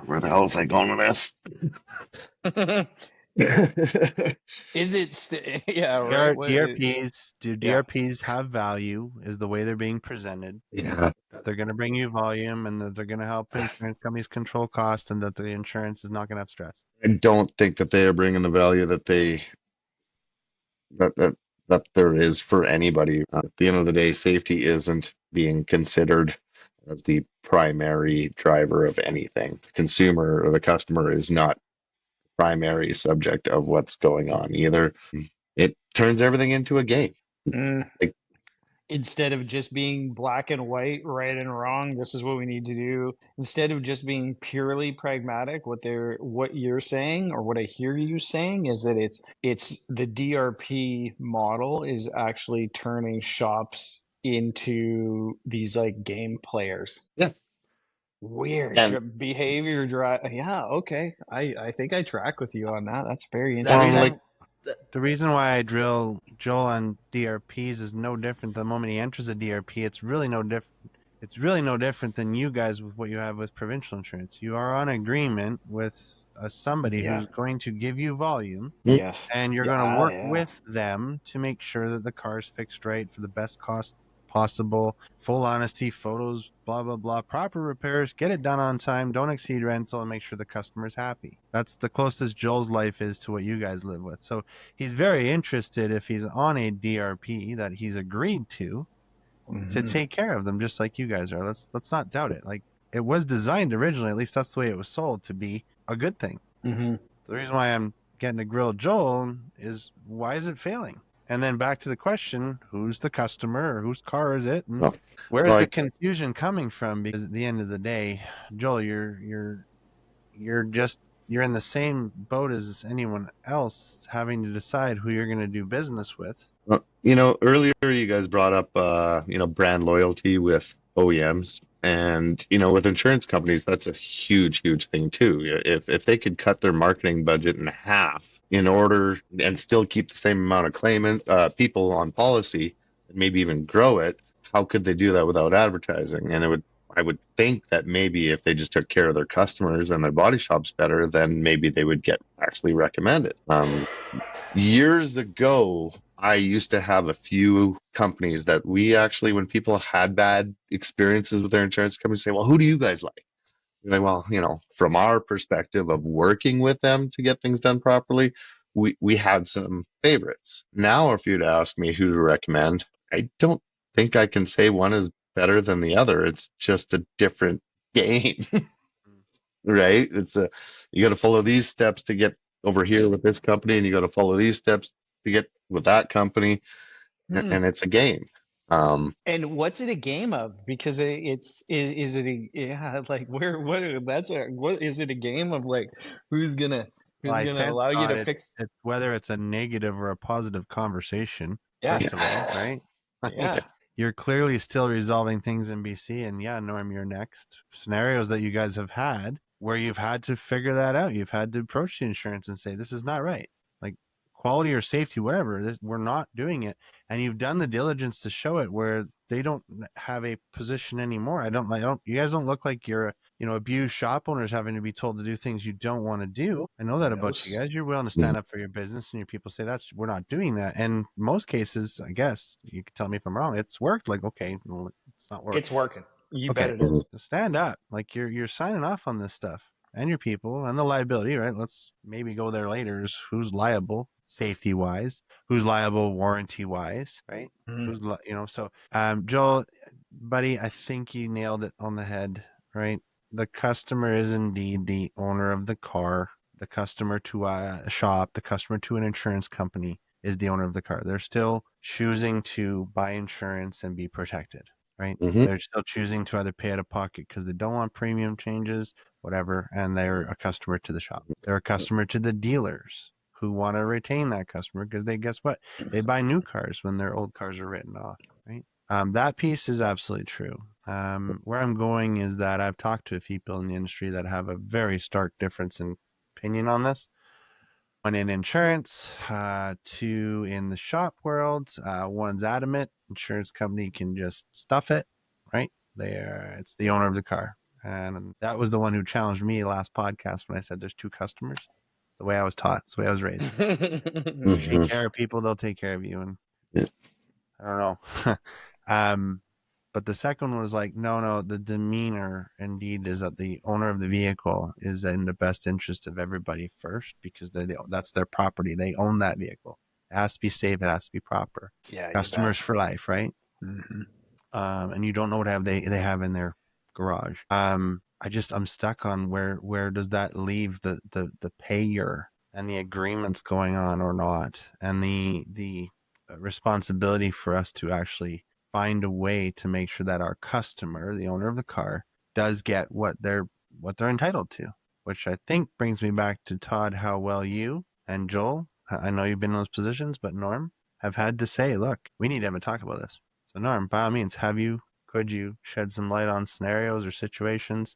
Where the hell is I going with this? Is it? Yeah, right. DRPs, do Yeah. DRPs have value? Is the way they're being presented? Yeah, That they're going to bring you volume, and that they're going to help insurance companies control costs, and that the insurance is not going to have stress. I don't think that they are bringing the value that that there is for anybody. At the end of the day, safety isn't being considered as the primary driver of anything. The consumer or the customer is not primary subject of what's going on either. It turns everything into a game. Mm. Like, Instead of just being black and white, right and wrong, this is what we need to do. Instead of just being purely pragmatic, what you're saying or what I hear you saying is that it's the DRP model is actually turning shops into these like game players. yeah. Weird And behavior drive. Yeah, okay. I think I track with you on that. That's very The well, interesting. like, reason the reason why I drill Joel on DRPs is no different. The moment he enters a DRP, it's really no different. It's really no different than you guys with what you have with provincial insurance. You are on agreement with somebody Yeah. who's going to give you volume, Yes. and you're going to Yeah, work yeah. with them to make sure that the car is fixed right for the best cost possible, full honesty, photos, blah blah blah, proper repairs, get it done on time, don't exceed rental, and make sure the customer's happy. That's the closest Joel's life is to what you guys live with. So he's very interested, if he's on a DRP that he's agreed to Mhm. take care of them, just like you guys are. Let's not doubt it. Like, it was designed originally, at least that's the way it was sold, to be a good thing. Mhm. The reason why I'm getting to grill Joel is, why is it failing? And then back to the question, who's the customer or whose car is it? And well, where's the like, confusion coming from? Because at the end of the day, Joel, you're just you're in the same boat as anyone else, having to decide who you're going to do business with. earlier you guys brought up, brand loyalty with OEMs, and with insurance companies, that's a huge, huge thing too. If they could cut their marketing budget in half in order and still keep the same amount of people on policy, and maybe even grow it, how could they do that without advertising? And I would think that maybe if they just took care of their customers and their body shops better, then maybe they would get actually recommended. Years ago, I used to have a few companies that we actually, when people had bad experiences with their insurance companies, say, well, who do you guys like? You're like, well, from our perspective of working with them to get things done properly, we had some favorites. Now, if you'd ask me who to recommend, I don't think I can say one is better than the other. It's just a different game. Right? You got to follow these steps to get over here with this company, and you got to follow these steps to get with that company, Hmm. and it's a game. Um, And what's it a game of? Because is it a, yeah, like what is it a game of, like who's gonna Well, who's I gonna sense, allow you to Todd, fix? it's whether it's a negative or a positive conversation, Yeah. first of all, right? Yeah. Like, you're clearly still resolving things in BC, and yeah, Norm, you're next. Scenarios that you guys have had where you've had to figure that out. You've had to approach the insurance and say, this is not right. Like, quality or safety, whatever, we're not doing it. And you've done the diligence to show it, where they don't have a position anymore. You guys don't look like you're abused shop owners having to be told to do things you don't want to do. I know that No. about you guys. You're willing to stand up for your business, and your people say, we're not doing that. And most cases, I guess you can tell me if I'm wrong, it's worked. Like, okay, well, it's not work. It's working. You bet Okay, it is. stand up. Like, you're signing off on this stuff, and your people, and the liability, right? Let's maybe go there later. Is who's liable safety wise, who's liable warranty wise, right? Mhm. So Joel, buddy, I think you nailed it on the head, right? The customer is indeed the owner of the car. The customer to a shop, the customer to an insurance company is the owner of the car. They're still choosing to buy insurance and be protected, right? mhm, They're still choosing to either pay out of pocket because they don't want premium changes, whatever, and they're a customer to the shop. They're a customer to the dealers who want to retain that customer because guess what? They buy new cars when their old cars are written off, right? That piece is absolutely true. Where I'm going is that I've talked to a few people in the industry that have a very stark difference in opinion on this. One in insurance, two in the shop world. One's adamant insurance company can just stuff it, right? It's the owner of the car. And that was the one who challenged me last podcast when I said there's two customers. It's the way I was taught. It's the way I was raised. Take mhm. care of people, they'll take care of you. And Yeah. I don't know. But the second one was like, no, the demeanor indeed is that the owner of the vehicle is in the best interest of everybody first, because that's their property. They own that vehicle. It has to be safe. It has to be proper. Yeah, Customers for life, right? Mm-hmm. And you don't know what they have in their garage. I'm stuck on where does that leave the payer and the agreements going on or not, and the responsibility for us to actually find a way to make sure that our customer, the owner of the car, does get what they're entitled to. Which I think brings me back to Todd, how well you and Joel, I know you've been in those positions, but Norm, have had to say, look, we need to have a talk about this. So Norm, by all means, could you shed some light on scenarios or situations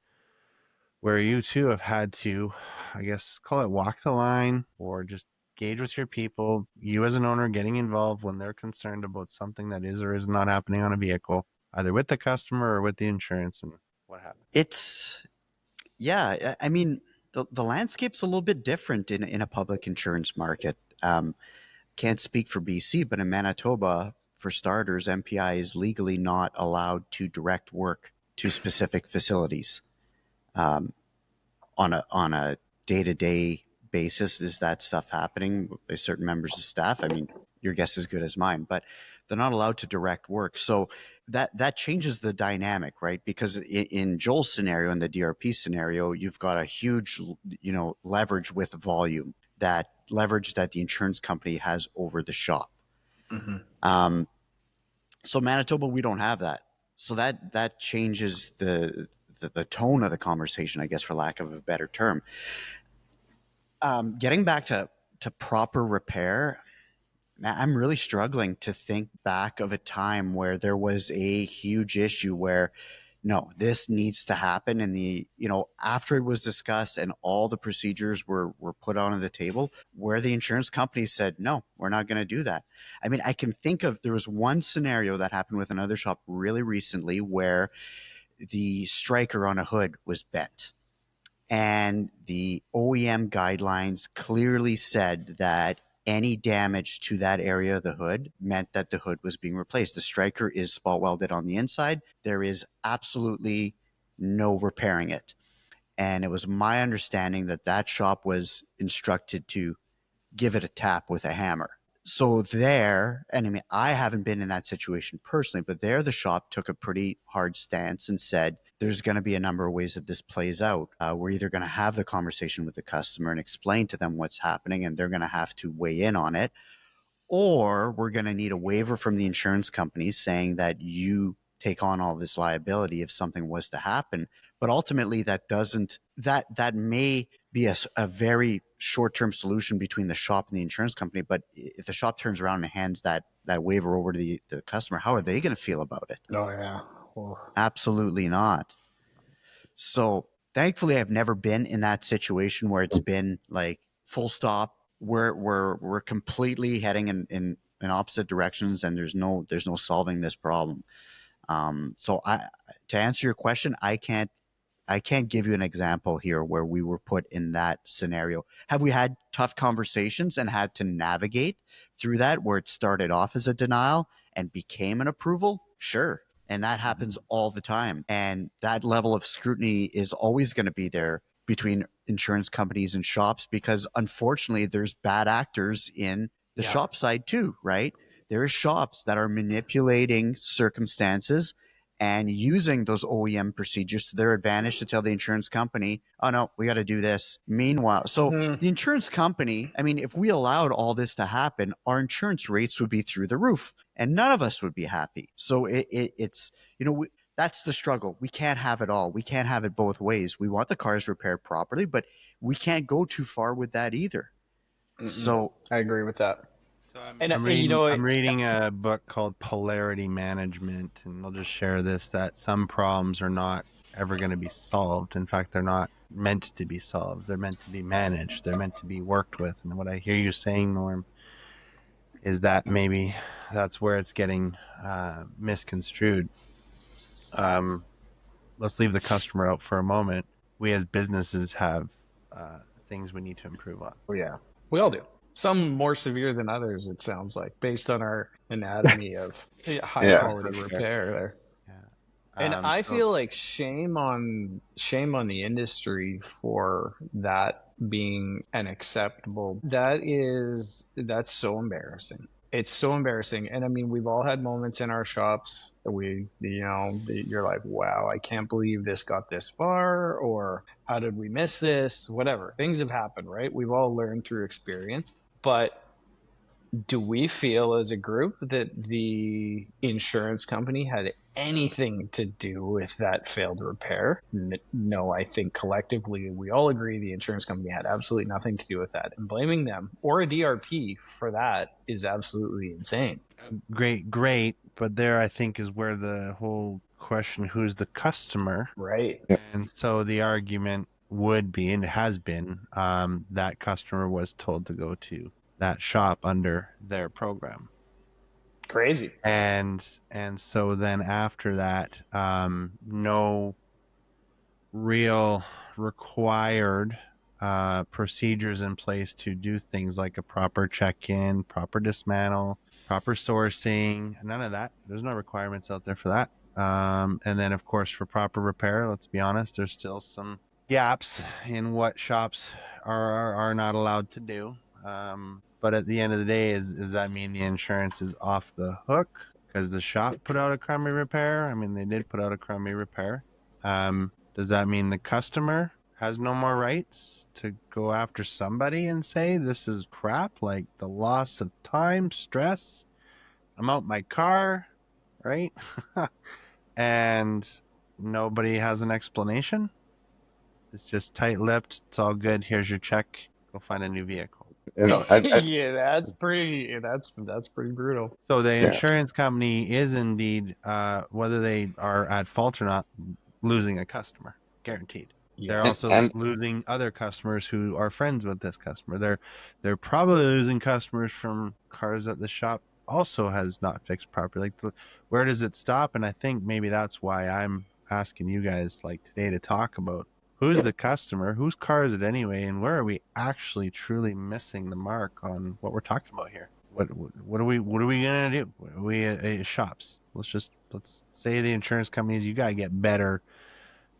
where you too have had to, I guess, call it walk the line or just gauge with your people, you as an owner getting involved when they're concerned about something that is or is not happening on a vehicle, either with the customer or with the insurance, and what happened? It's yeah. I mean, the landscape's a little bit different in a public insurance market. Can't speak for BC, but in Manitoba, for starters, MPI is legally not allowed to direct work to specific facilities. Um, on a day to day basis, is that stuff happening with certain members of staff? I mean, your guess is as good as mine, but they're not allowed to direct work. So that changes the dynamic, right? Because in Joel's scenario, in the DRP scenario, you've got a huge, leverage with volume, that leverage that the insurance company has over the shop. Mm-hmm. So Manitoba, we don't have that. So that changes the tone of the conversation, I guess, for lack of a better term. Getting back to proper repair, man, I'm really struggling to think back of a time where there was a huge issue where no, this needs to happen. And after it was discussed and all the procedures were put on the table, where the insurance company said, no, we're not going to do that. I mean, I can think of, there was one scenario that happened with another shop really recently where the striker on a hood was bent. And the OEM guidelines clearly said that any damage to that area of the hood meant that the hood was being replaced. The striker is spot welded on the inside. There is absolutely no repairing it. And it was my understanding that that shop was instructed to give it a tap with a hammer. So there, and I mean, I haven't been in that situation personally, but there the shop took a pretty hard stance and said, there's going to be a number of ways that this plays out. We're either going to have the conversation with the customer and explain to them what's happening, and they're going to have to weigh in on it, or we're going to need a waiver from the insurance company saying that you take on all this liability if something was to happen. But ultimately, that may be a very short-term solution between the shop and the insurance company. But if the shop turns around and hands that waiver over to the customer, how are they going to feel about it? Oh yeah. Well, Absolutely not. So thankfully, I've never been in that situation where it's been like full stop. We're completely heading in opposite directions, and there's no solving this problem. So to answer your question, I can't give you an example here where we were put in that scenario. Have we had tough conversations and had to navigate through that where it started off as a denial and became an approval? Sure. And that happens all the time. And that level of scrutiny is always going to be there between insurance companies and shops because unfortunately there's bad actors in the shop side too, right? There are shops that are manipulating circumstances and using those OEM procedures to their advantage to tell the insurance company, oh no, we got to do this. Meanwhile, so the insurance company, I mean, if we allowed all this to happen, our insurance rates would be through the roof and none of us would be happy. So it's, that's the struggle. We can't have it all. We can't have it both ways. We want the cars repaired properly, but we can't go too far with that either. So I agree with that. So And I'm reading a book called Polarity Management, and I'll just share this, that some problems are not ever going to be solved. In fact, they're not meant to be solved. They're meant to be managed. They're meant to be worked with. And what I hear you saying, Norm, is that maybe that's where it's getting misconstrued. Let's leave the customer out for a moment. We as businesses have things we need to improve on. Oh yeah, we all do. Some more severe than others, it sounds like, based on our anatomy of high Yeah. quality repair there. Yeah. And I feel like shame on the industry for that being an acceptable. That's so embarrassing. It's so embarrassing. And I mean, we've all had moments in our shops that you're like, wow, I can't believe this got this far, or how did we miss this? Whatever. Things have happened, right? We've all learned through experience. But do we feel as a group that the insurance company had anything to do with that failed repair? No, I think collectively we all agree the insurance company had absolutely nothing to do with that. And blaming them or a DRP for that is absolutely insane. Great. But there, I think, is where the whole question, who's the customer? Right. And so the argument would be, and it has been, that customer was told to go to that shop under their program. Crazy. And so then after that, no real required procedures in place to do things like a proper check-in, proper dismantle, proper sourcing, none of that. There's no requirements out there for that. And then, of course, for proper repair, let's be honest, there's still some gaps in what shops are not allowed to do. But at the end of the day, does that mean the insurance is off the hook because the shop put out a crummy repair? I mean, they did put out a crummy repair. Does that mean the customer has no more rights to go after somebody and say this is crap, like the loss of time, stress? I'm out my car, right? And nobody has an explanation. It's just tight-lipped. It's all good. Here's your check. Go find a new vehicle. Yeah, that's pretty brutal. So the insurance company is indeed, whether they are at fault or not, losing a customer, guaranteed. Yeah. They're also losing other customers who are friends with this customer. They're probably losing customers from cars that the shop also has not fixed properly. Like, where does it stop? And I think maybe that's why I'm asking you guys like today to talk about who's the customer, whose car is it anyway, and where are we actually truly missing the mark on what we're talking about here? What are we gonna do? We shops. Let's say the insurance companies, you gotta get better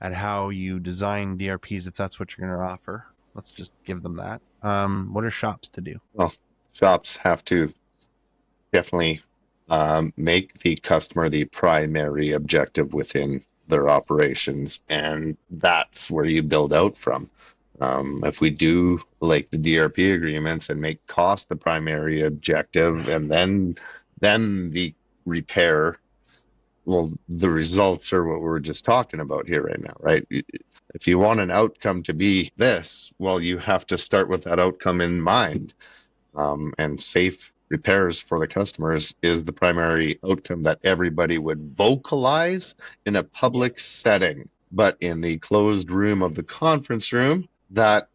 at how you design DRPs if that's what you're gonna offer. Let's just give them that. What are shops to do? Well, shops have to definitely make the customer the primary objective within their operations, and that's where you build out from. If we do like the DRP agreements and make cost the primary objective, and then the repair, well, the results are what we're just talking about here right now, right? If you want an outcome to be this, well, you have to start with that outcome in mind, and safe repairs for the customers is the primary outcome that everybody would vocalize in a public setting. But in the closed room of the conference room, that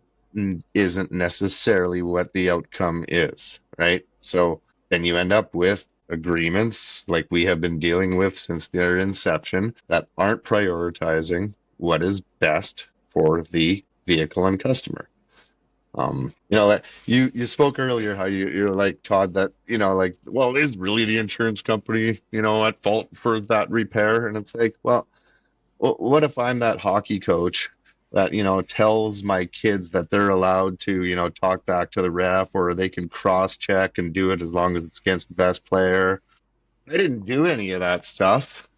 isn't necessarily what the outcome is, right? So then you end up with agreements like we have been dealing with since their inception that aren't prioritizing what is best for the vehicle and customer. You spoke earlier how you're like, Todd, that, like, well, is really the insurance company, at fault for that repair? And it's like, well, what if I'm that hockey coach that, tells my kids that they're allowed to, talk back to the ref, or they can cross check and do it as long as it's against the best player? I didn't do any of that stuff,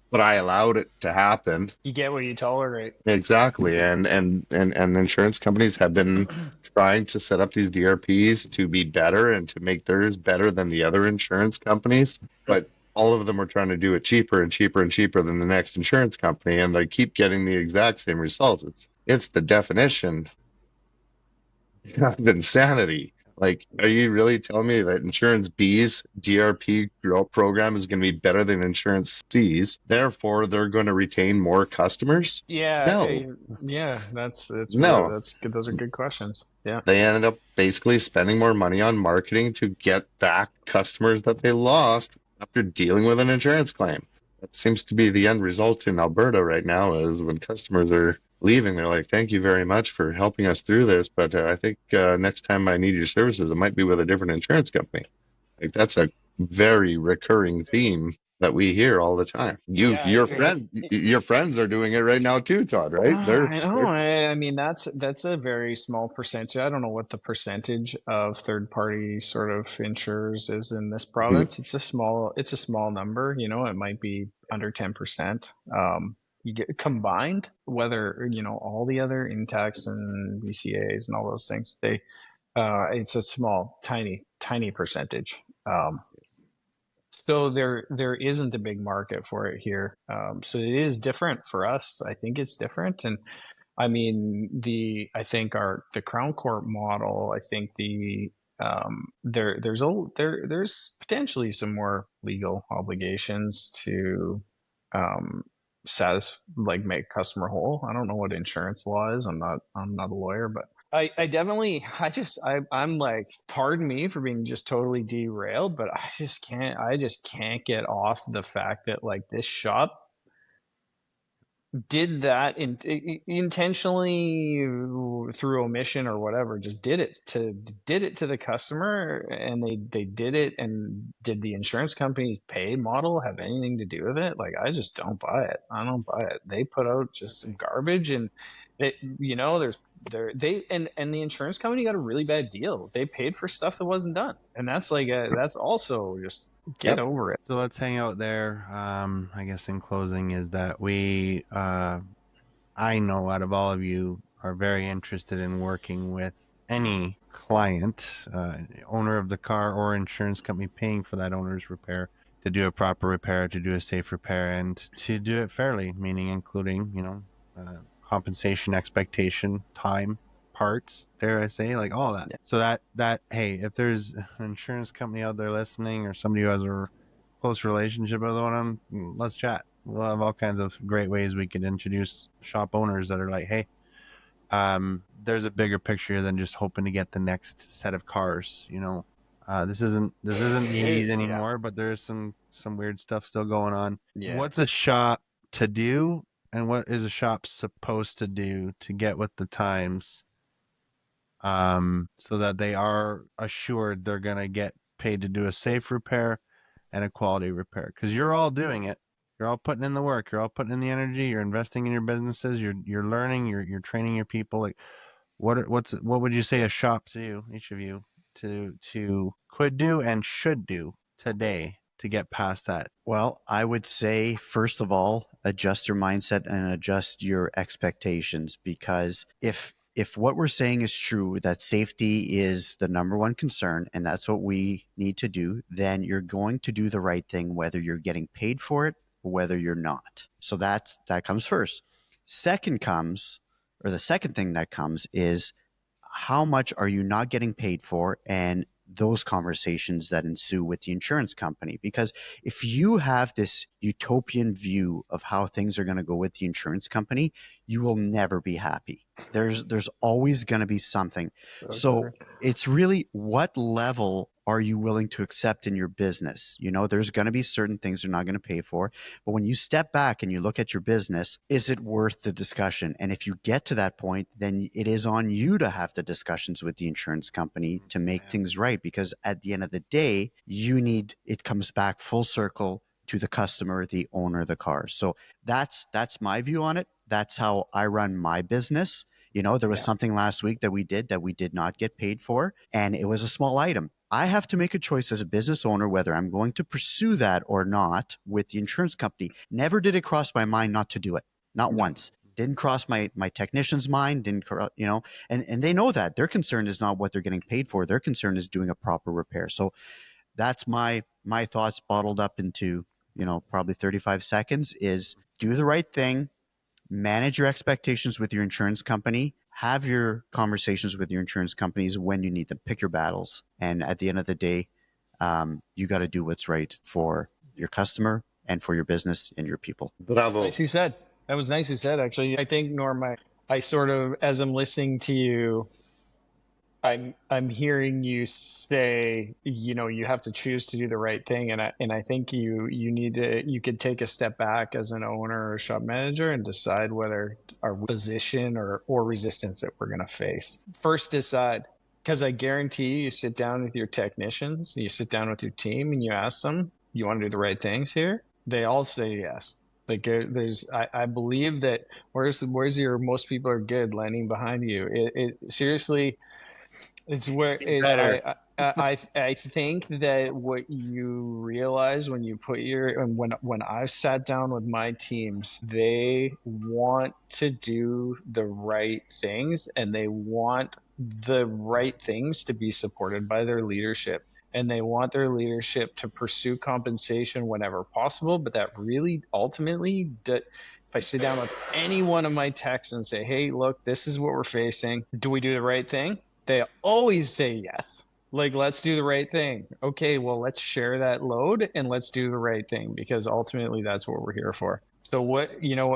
but I allowed it to happen. You get what you tolerate. Exactly. And insurance companies have been trying to set up these DRPs to be better and to make theirs better than the other insurance companies. But all of them are trying to do it cheaper and cheaper and cheaper than the next insurance company. And they keep getting the exact same results. It's the definition of insanity. Like, are you really telling me that Insurance B's DRP program is going to be better than Insurance C's? Therefore, they're going to retain more customers? Yeah. No. Yeah. That's No. really, that's good. Those are good questions. Yeah. They ended up basically spending more money on marketing to get back customers that they lost after dealing with an insurance claim. That seems to be the end result in Alberta right now, is when customers are leaving, they're like, thank you very much for helping us through this, but I think next time I need your services, it might be with a different insurance company. Like, that's a very recurring theme that we hear all the time. Your friends are doing it right now too, Todd, right? I know. I mean, that's a very small percentage. I don't know what the percentage of third party sort of insurers is in this Mhm. province. It's a small number, you know, it might be under 10%. You get combined, whether, you know, all the other Intacs and BCAs and all those things, it's a small, tiny percentage. So there isn't a big market for it here. So it is different for us. I think it's different. And I mean, I think the Crown Court model, I think there's potentially some more legal obligations to um, like make customer whole. I don't know what insurance law is. I'm not a lawyer, but I definitely, I'm like, pardon me for being just totally derailed, but I just can't get off the fact that like this shop did that intentionally through omission or whatever, just did it to the customer, and they did it. And did the insurance company's pay model have anything to do with it? Like, I just don't buy it. I don't buy it. They put out just some garbage, and it, you know, and the insurance company got a really bad deal. They paid for stuff that wasn't done, and that's also just get Yep. over it. So let's hang out there. I guess in closing is that I know out of all of you are very interested in working with any client, owner of the car or insurance company paying for that owner's repair to do a proper repair, to do a safe repair, and to do it fairly, meaning including, compensation, expectation, time, parts, dare I say, like all that. Yeah. So hey, if there's an insurance company out there listening or somebody who has a close relationship with one of them, let's chat. We'll have all kinds of great ways we could introduce shop owners that are like, hey, there's a bigger picture than just hoping to get the next set of cars. This isn't the 80s Yeah. anymore, but there's some weird stuff still going on. Yeah. What's a shop to do, and what is a shop supposed to do to get with the times, so that they are assured they're gonna get paid to do a safe repair and a quality repair? Because you're all doing it. You're all putting in the work. You're all putting in the energy. You're investing in your businesses. You're learning. You're training your people. Like, what would you say a shop to do, each of you, to could do and should do today to get past that? Well, I would say, first of all, adjust your mindset and adjust your expectations, because if what we're saying is true, that safety is the number one concern and that's what we need to do, then you're going to do the right thing whether you're getting paid for it or whether you're not. So that comes first. The second thing that comes is, how much are you not getting paid for, and those conversations that ensue with the insurance company. Because if you have this utopian view of how things are going to go with the insurance company, you will never be happy. There's always going to be something. So it's really, what level are you willing to accept in your business? You know, there's going to be certain things they're not going to pay for. But when you step back and you look at your business, is it worth the discussion? And if you get to that point, then it is on you to have the discussions with the insurance company to make things right. Because at the end of the day, it comes back full circle to the customer, the owner of the car. So that's my view on it. That's how I run my business. You know, there was something last week that we did not get paid for, and it was a small item. I have to make a choice as a business owner whether I'm going to pursue that or not with the insurance company. Never did it cross my mind not to do it. Not once. Didn't cross my technician's mind. Didn't, and they know that. Their concern is not what they're getting paid for. Their concern is doing a proper repair. So that's my thoughts bottled up into, probably 35 seconds, is do the right thing, manage your expectations with your insurance company, have your conversations with your insurance companies when you need them, pick your battles. And at the end of the day, you got to do what's right for your customer and for your business and your people. Bravo. Nicely said. That was nicely said, actually. I think, Norm, I sort of, as I'm listening to you, I'm hearing you say, you know, you have to choose to do the right thing, and I think you could take a step back as an owner or shop manager and decide whether our position or resistance that we're going to face. First, decide, because I guarantee you sit down with your technicians, you sit down with your team, and you ask them, you want to do the right things here? They all say yes. Like there's, I believe that where's your most people are good landing behind you. It seriously is where Be it better. I think that what you realize when you put your and when I've sat down with my teams, they want to do the right things, and they want the right things to be supported by their leadership. And they want their leadership to pursue compensation whenever possible, but that really ultimately, if I sit down with any one of my techs and say, "Hey, look, this is what we're facing. Do we do the right thing?" They always say yes. Like, let's do the right thing. Okay, well, let's share that load and let's do the right thing, because ultimately that's what we're here for. So what,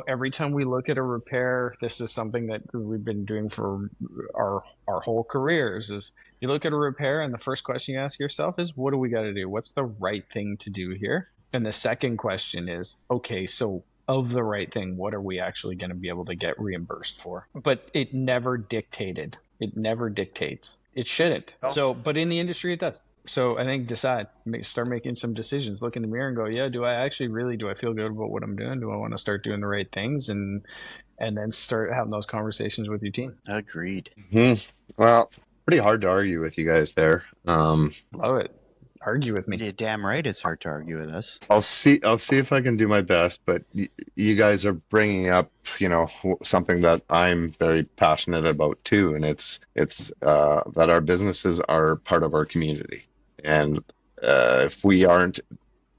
every time we look at a repair, this is something that we've been doing for our whole careers, is you look at a repair and the first question you ask yourself is, what do we got to do? What's the right thing to do here? And the second question is, okay, so of the right thing, what are we actually going to be able to get reimbursed for? But it never dictated. It never dictates. It shouldn't. Oh. So, but in the industry, it does. So I think start making some decisions. Look in the mirror and go, yeah, do I feel good about what I'm doing? Do I want to start doing the right things? And then start having those conversations with your team. Agreed. Well, pretty hard to argue with you guys there. Love it. Argue with me. You're damn right it's hard to argue with us. I'll see if I can do my best, but you guys are bringing up, something that I'm very passionate about too, and it's that our businesses are part of our community, and if we aren't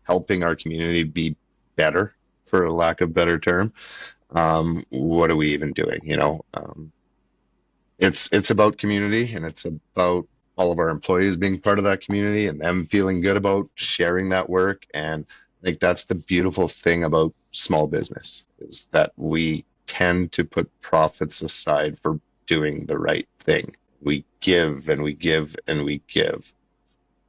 helping our community be better, for lack of a better term, what are we even doing? It's about community, and it's about all of our employees being part of that community and them feeling good about sharing that work. And I think that's the beautiful thing about small business, is that we tend to put profits aside for doing the right thing. We give and we give and we give.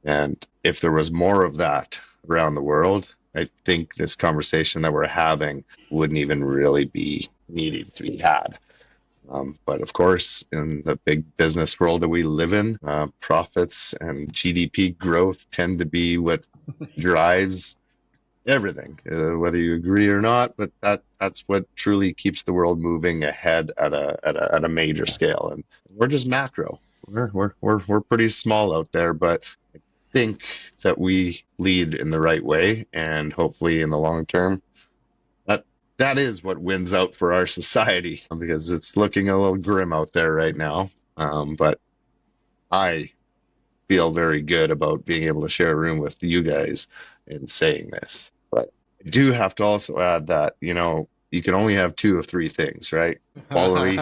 And if there was more of that around the world, I think this conversation that we're having wouldn't even really be needed to be had. But of course, in the big business world that we live in, profits and GDP growth tend to be what drives everything, whether you agree or not. But that's what truly keeps the world moving ahead at a major scale. And we're just macro. We're pretty small out there, but I think that we lead in the right way, and hopefully in the long term, that is what wins out for our society, because it's looking a little grim out there right now. But I feel very good about being able to share a room with you guys in saying this. But I do have to also add that, you can only have two of three things, right? Quality,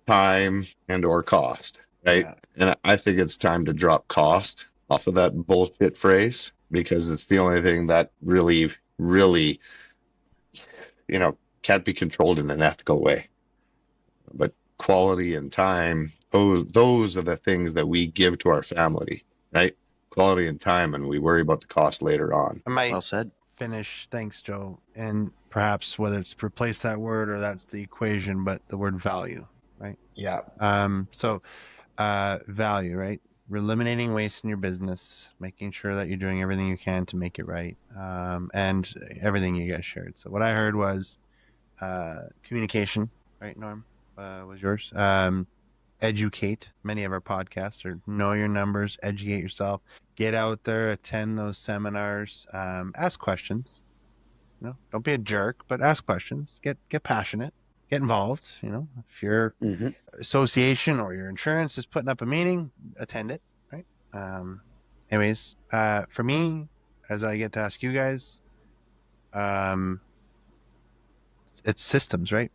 time, and or cost, right? Yeah. And I think it's time to drop cost off of that bullshit phrase, because it's the only thing that really, really, can't be controlled in an ethical way. But quality and time, those are the things that we give to our family, right? Quality and time, and we worry about the cost later on. I might Well said. finish. Thanks, Joe. And perhaps whether it's replace that word or that's the equation, but the word value, right? Yeah. So value, right? Eliminating waste in your business, making sure that you're doing everything you can to make it right, and everything you guys shared. So what I heard was communication, right, Norm? Was yours. Educate. Many of our podcasts are know your numbers, educate yourself, get out there, attend those seminars, ask questions. Don't be a jerk, but ask questions. Get passionate, get involved. If your association or your insurance is putting up a meeting, attend it. Right. Anyways, for me, as I get to ask you guys, it's systems, right?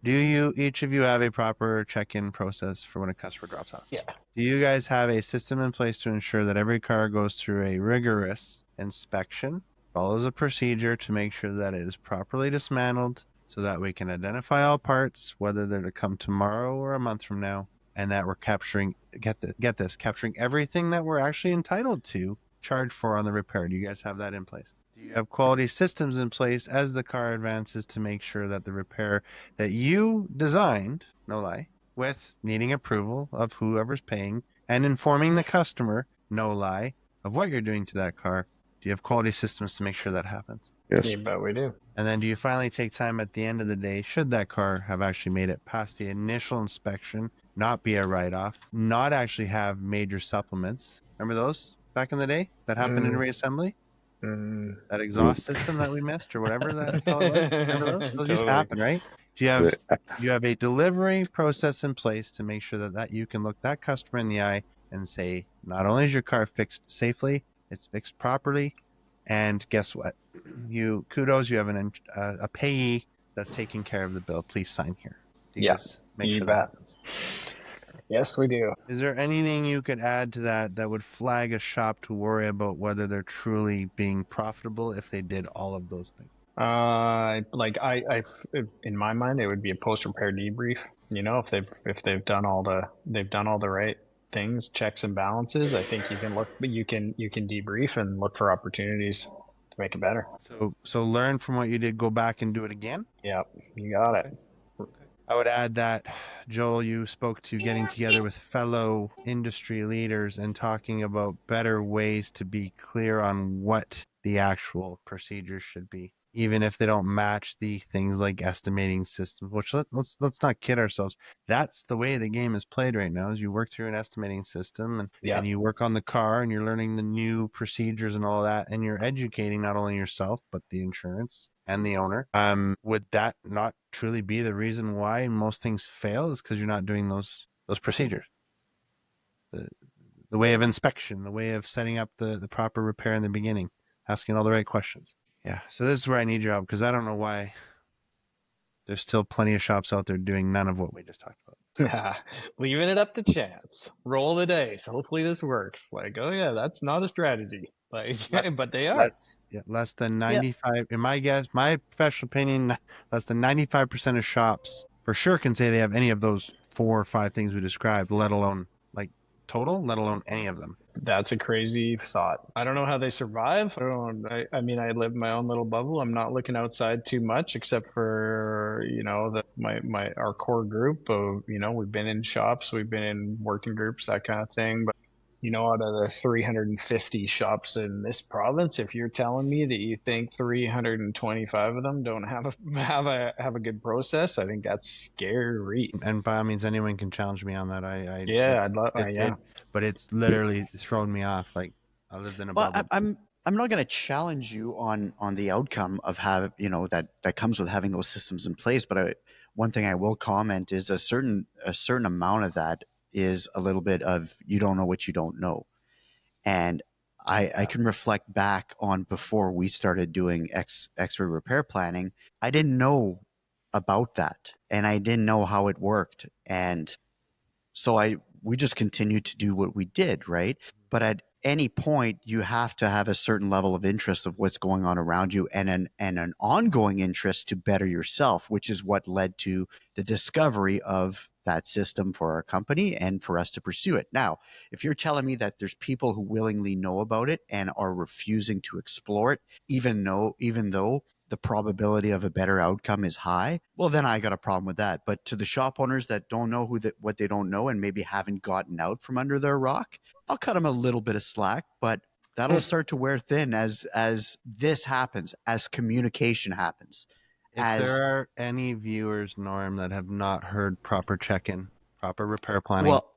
Do each of you have a proper check-in process for when a customer drops off? Yeah. Do you guys have a system in place to ensure that every car goes through a rigorous inspection, follows a procedure to make sure that it is properly dismantled so that we can identify all parts, whether they're to come tomorrow or a month from now, and that we're capturing, get this, capturing everything that we're actually entitled to charge for on the repair? Do you guys have that in place? Do you have quality systems in place as the car advances to make sure that the repair that you designed, no lie, with needing approval of whoever's paying and informing the customer, no lie, of what you're doing to that car? Do you have quality systems to make sure that happens? Yes. You bet we do. And then do you finally take time at the end of the day, should that car have actually made it past the initial inspection, not be a write-off, not actually have major supplements? Remember those back in the day that happened in Mm, reassembly? mm. That Mm. exhaust system that we missed or whatever the hell it was? Remember those? Those used to Totally. happen, right? Do you have a delivery process in place to make sure that you can look that customer in the eye and say, not only is your car fixed safely, it's fixed properly, and guess what? You kudos, you have a payee that's taking care of the bill. Please sign here. Do you Yeah, guys make you sure that bet. happens? Yes, we do. Is there anything you could add to that would flag a shop to worry about whether they're truly being profitable if they did all of those things? Like in my mind, it would be a post repair debrief. You know, if they've done all the right things, checks and balances. I think you can look, but you can debrief and look for opportunities to make it better. So learn from what you did, go back and do it again. Yep, you got it. Okay. Okay. I would add that, Joel, you spoke to getting together with fellow industry leaders and talking about better ways to be clear on what the actual procedures should be, even if they don't match the things like estimating systems. Which let's not kid ourselves. That's the way the game is played right now. Is you work through an estimating system Yeah, and you work on the car and you're learning the new procedures and all that, and you're educating not only yourself but the insurance and the owner. Would that not truly be the reason why most things fail? Is because you're not doing those procedures, the the way of inspection, the way of setting up the proper repair in the beginning, asking all the right questions. Yeah. So this is where I need your help because I don't know why there's still plenty of shops out there doing none of what we just talked about. leaving it up to chance. Roll the dice. Hopefully this works. Like, oh yeah, that's not a strategy. Like, Less, but they are. less, yeah, less than Yeah. 95. In my guess, my professional opinion, less than 95% of shops for sure can say they have any of those 4 or 5 things we described, let alone like total, let alone any of them. That's a crazy thought. I don't know how they survive. I don't. I mean, I live my own little bubble. I'm not looking outside too much, except for my our core group of we've been in shops, we've been in working groups, that kind of thing. But out of the 350 shops in this province, if you're telling me that you think 325 of them don't have a good process, I think that's scary. And by all means, anyone can challenge me on that. Yeah, I'd love. Yeah. But it's literally thrown me off. Like I lived in a Well, bubble. I'm not going to challenge you on the outcome of have that comes with having those systems in place. But one thing I will comment is a certain amount of that is a little bit of you don't know what you don't know, and I can reflect back on before we started doing X-ray repair planning. I didn't know about that, and I didn't know how it worked, and so we just continued to do what we did, right? But at any point, you have to have a certain level of interest of what's going on around you and an ongoing interest to better yourself, which is what led to the discovery of that system for our company and for us to pursue it. Now, if you're telling me that there's people who willingly know about it and are refusing to explore it, even though the probability of a better outcome is high, well, then I got a problem with that. But to the shop owners that don't know what they don't know and maybe haven't gotten out from under their rock, I'll cut them a little bit of slack, but that'll start to wear thin as this happens, as communication happens. If As there are any viewers, Norm, that have not heard proper check-in, proper repair planning, well,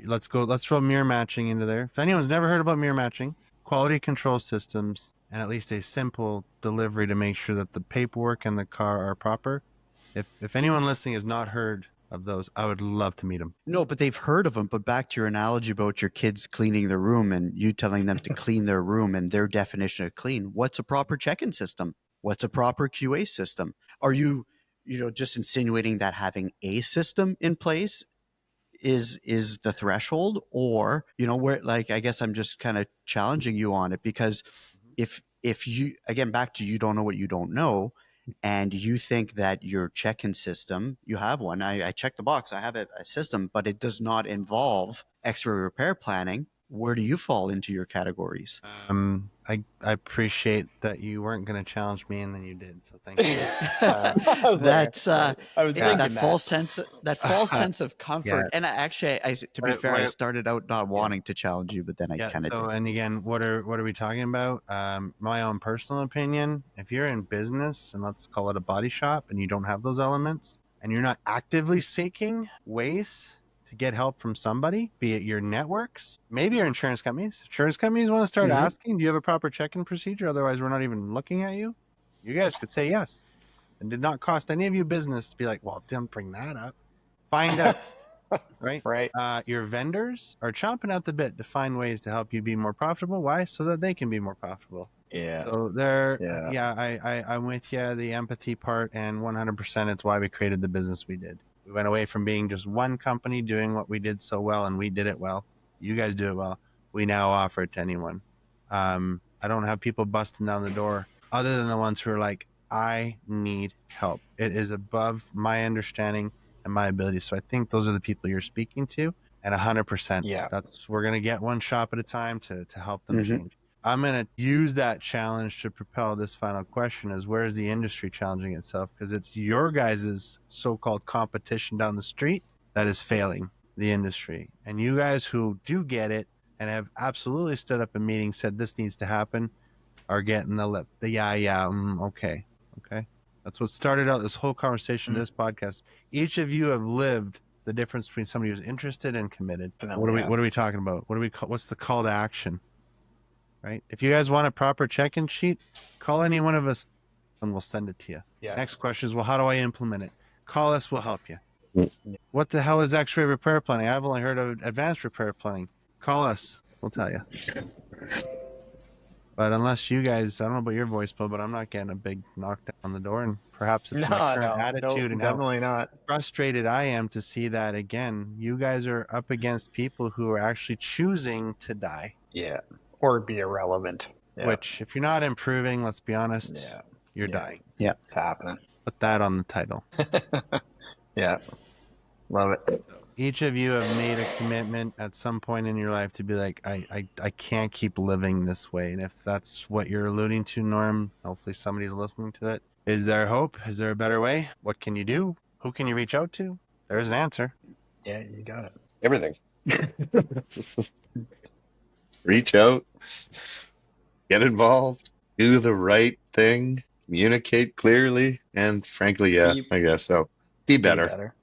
let's throw mirror matching into there. If anyone's never heard about mirror matching, quality control systems, and at least a simple delivery to make sure that the paperwork and the car are proper. If anyone listening has not heard of those, I would love to meet them. no, but they've heard of them. But back to your analogy about your kids cleaning their room and you telling them to clean their room and their definition of clean. What's a proper check-in system? What's a proper QA system? Are you, just insinuating that having a system in place is the threshold, or where, like, I guess I'm just kind of challenging you on it, because if you, again, back to you don't know what you don't know, and you think that your check-in system, you have one. I checked the box, I have a system, but it does not involve X-ray repair planning. where do you fall into your categories? I appreciate that you weren't going to challenge me, and then you did. So thank you. That's I was yeah, thinking that false sense of comfort. Yeah. And to be fair, I started out not wanting to challenge you, but then I Yeah. kind of So, did. and again, what are we talking about? My own personal opinion. If you're in business, and let's call it a body shop, and you don't have those elements, and you're not actively seeking ways to get help from somebody, be it your networks, maybe your insurance companies. Insurance companies want to start Mhm. asking, do you have a proper check-in procedure? Otherwise, we're not even looking at you. You guys could say yes. And did not cost any of you business to be like, well, don't bring that up. Find out, right? Right. Your vendors are chomping at the bit to find ways to help you be more profitable. Why? So that they can be more profitable. Yeah. So there, Yeah. I'm with you. The empathy part, and 100%, it's why we created the business we did. We went away from being just one company doing what we did so well, and we did it well. You guys do it well. We now offer it to anyone. I don't have people busting down the door other than the ones who are like, I need help. It is above my understanding and my ability. So I think those are the people you're speaking to, and 100%. Yeah. We're gonna get one shop at a time to help them Mhm. change. I'm going to use that challenge to propel this final question is where is the industry challenging itself? Because it's your guys' so-called competition down the street that is failing the industry. And you guys who do get it and have absolutely stood up in meetings, said this needs to happen, are getting okay. That's what started out this whole conversation, this podcast. Each of you have lived the difference between somebody who's interested and committed. What are we talking about? What's the call to action? Right? If you guys want a proper check-in sheet, call any one of us and we'll send it to you. Yeah. Next question is, well, how do I implement it? Call us, we'll help you. Yes. What the hell is X-ray repair planning? I've only heard of advanced repair planning. Call us, we'll tell you. But unless you guys, I don't know about your voice, Bill, but I'm not getting a big knockdown on the door. And perhaps it's my current attitude and definitely not. frustrated I am to see that, again, you guys are up against people who are actually choosing to die. Yeah. Or be irrelevant. Yeah. Which, if you're not improving, let's be honest, Yeah. you're Yeah. dying. Yeah. It's happening. Put that on the title. Yeah. Love it. Each of you have made a commitment at some point in your life to be like, I can't keep living this way. And if that's what you're alluding to, Norm, hopefully somebody's listening to it. Is there hope? Is there a better way? What can you do? Who can you reach out to? There's an answer. Yeah, you got it. Everything. Reach out, get involved, do the right thing, communicate clearly, and frankly, yeah, I guess so. Be better.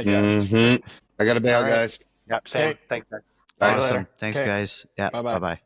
Yes. I got to bail, All right. guys. Yep, same. Okay. Thanks, guys. Bye. Awesome. Later. Thanks, Okay. guys. Yeah. Bye-bye. Bye-bye.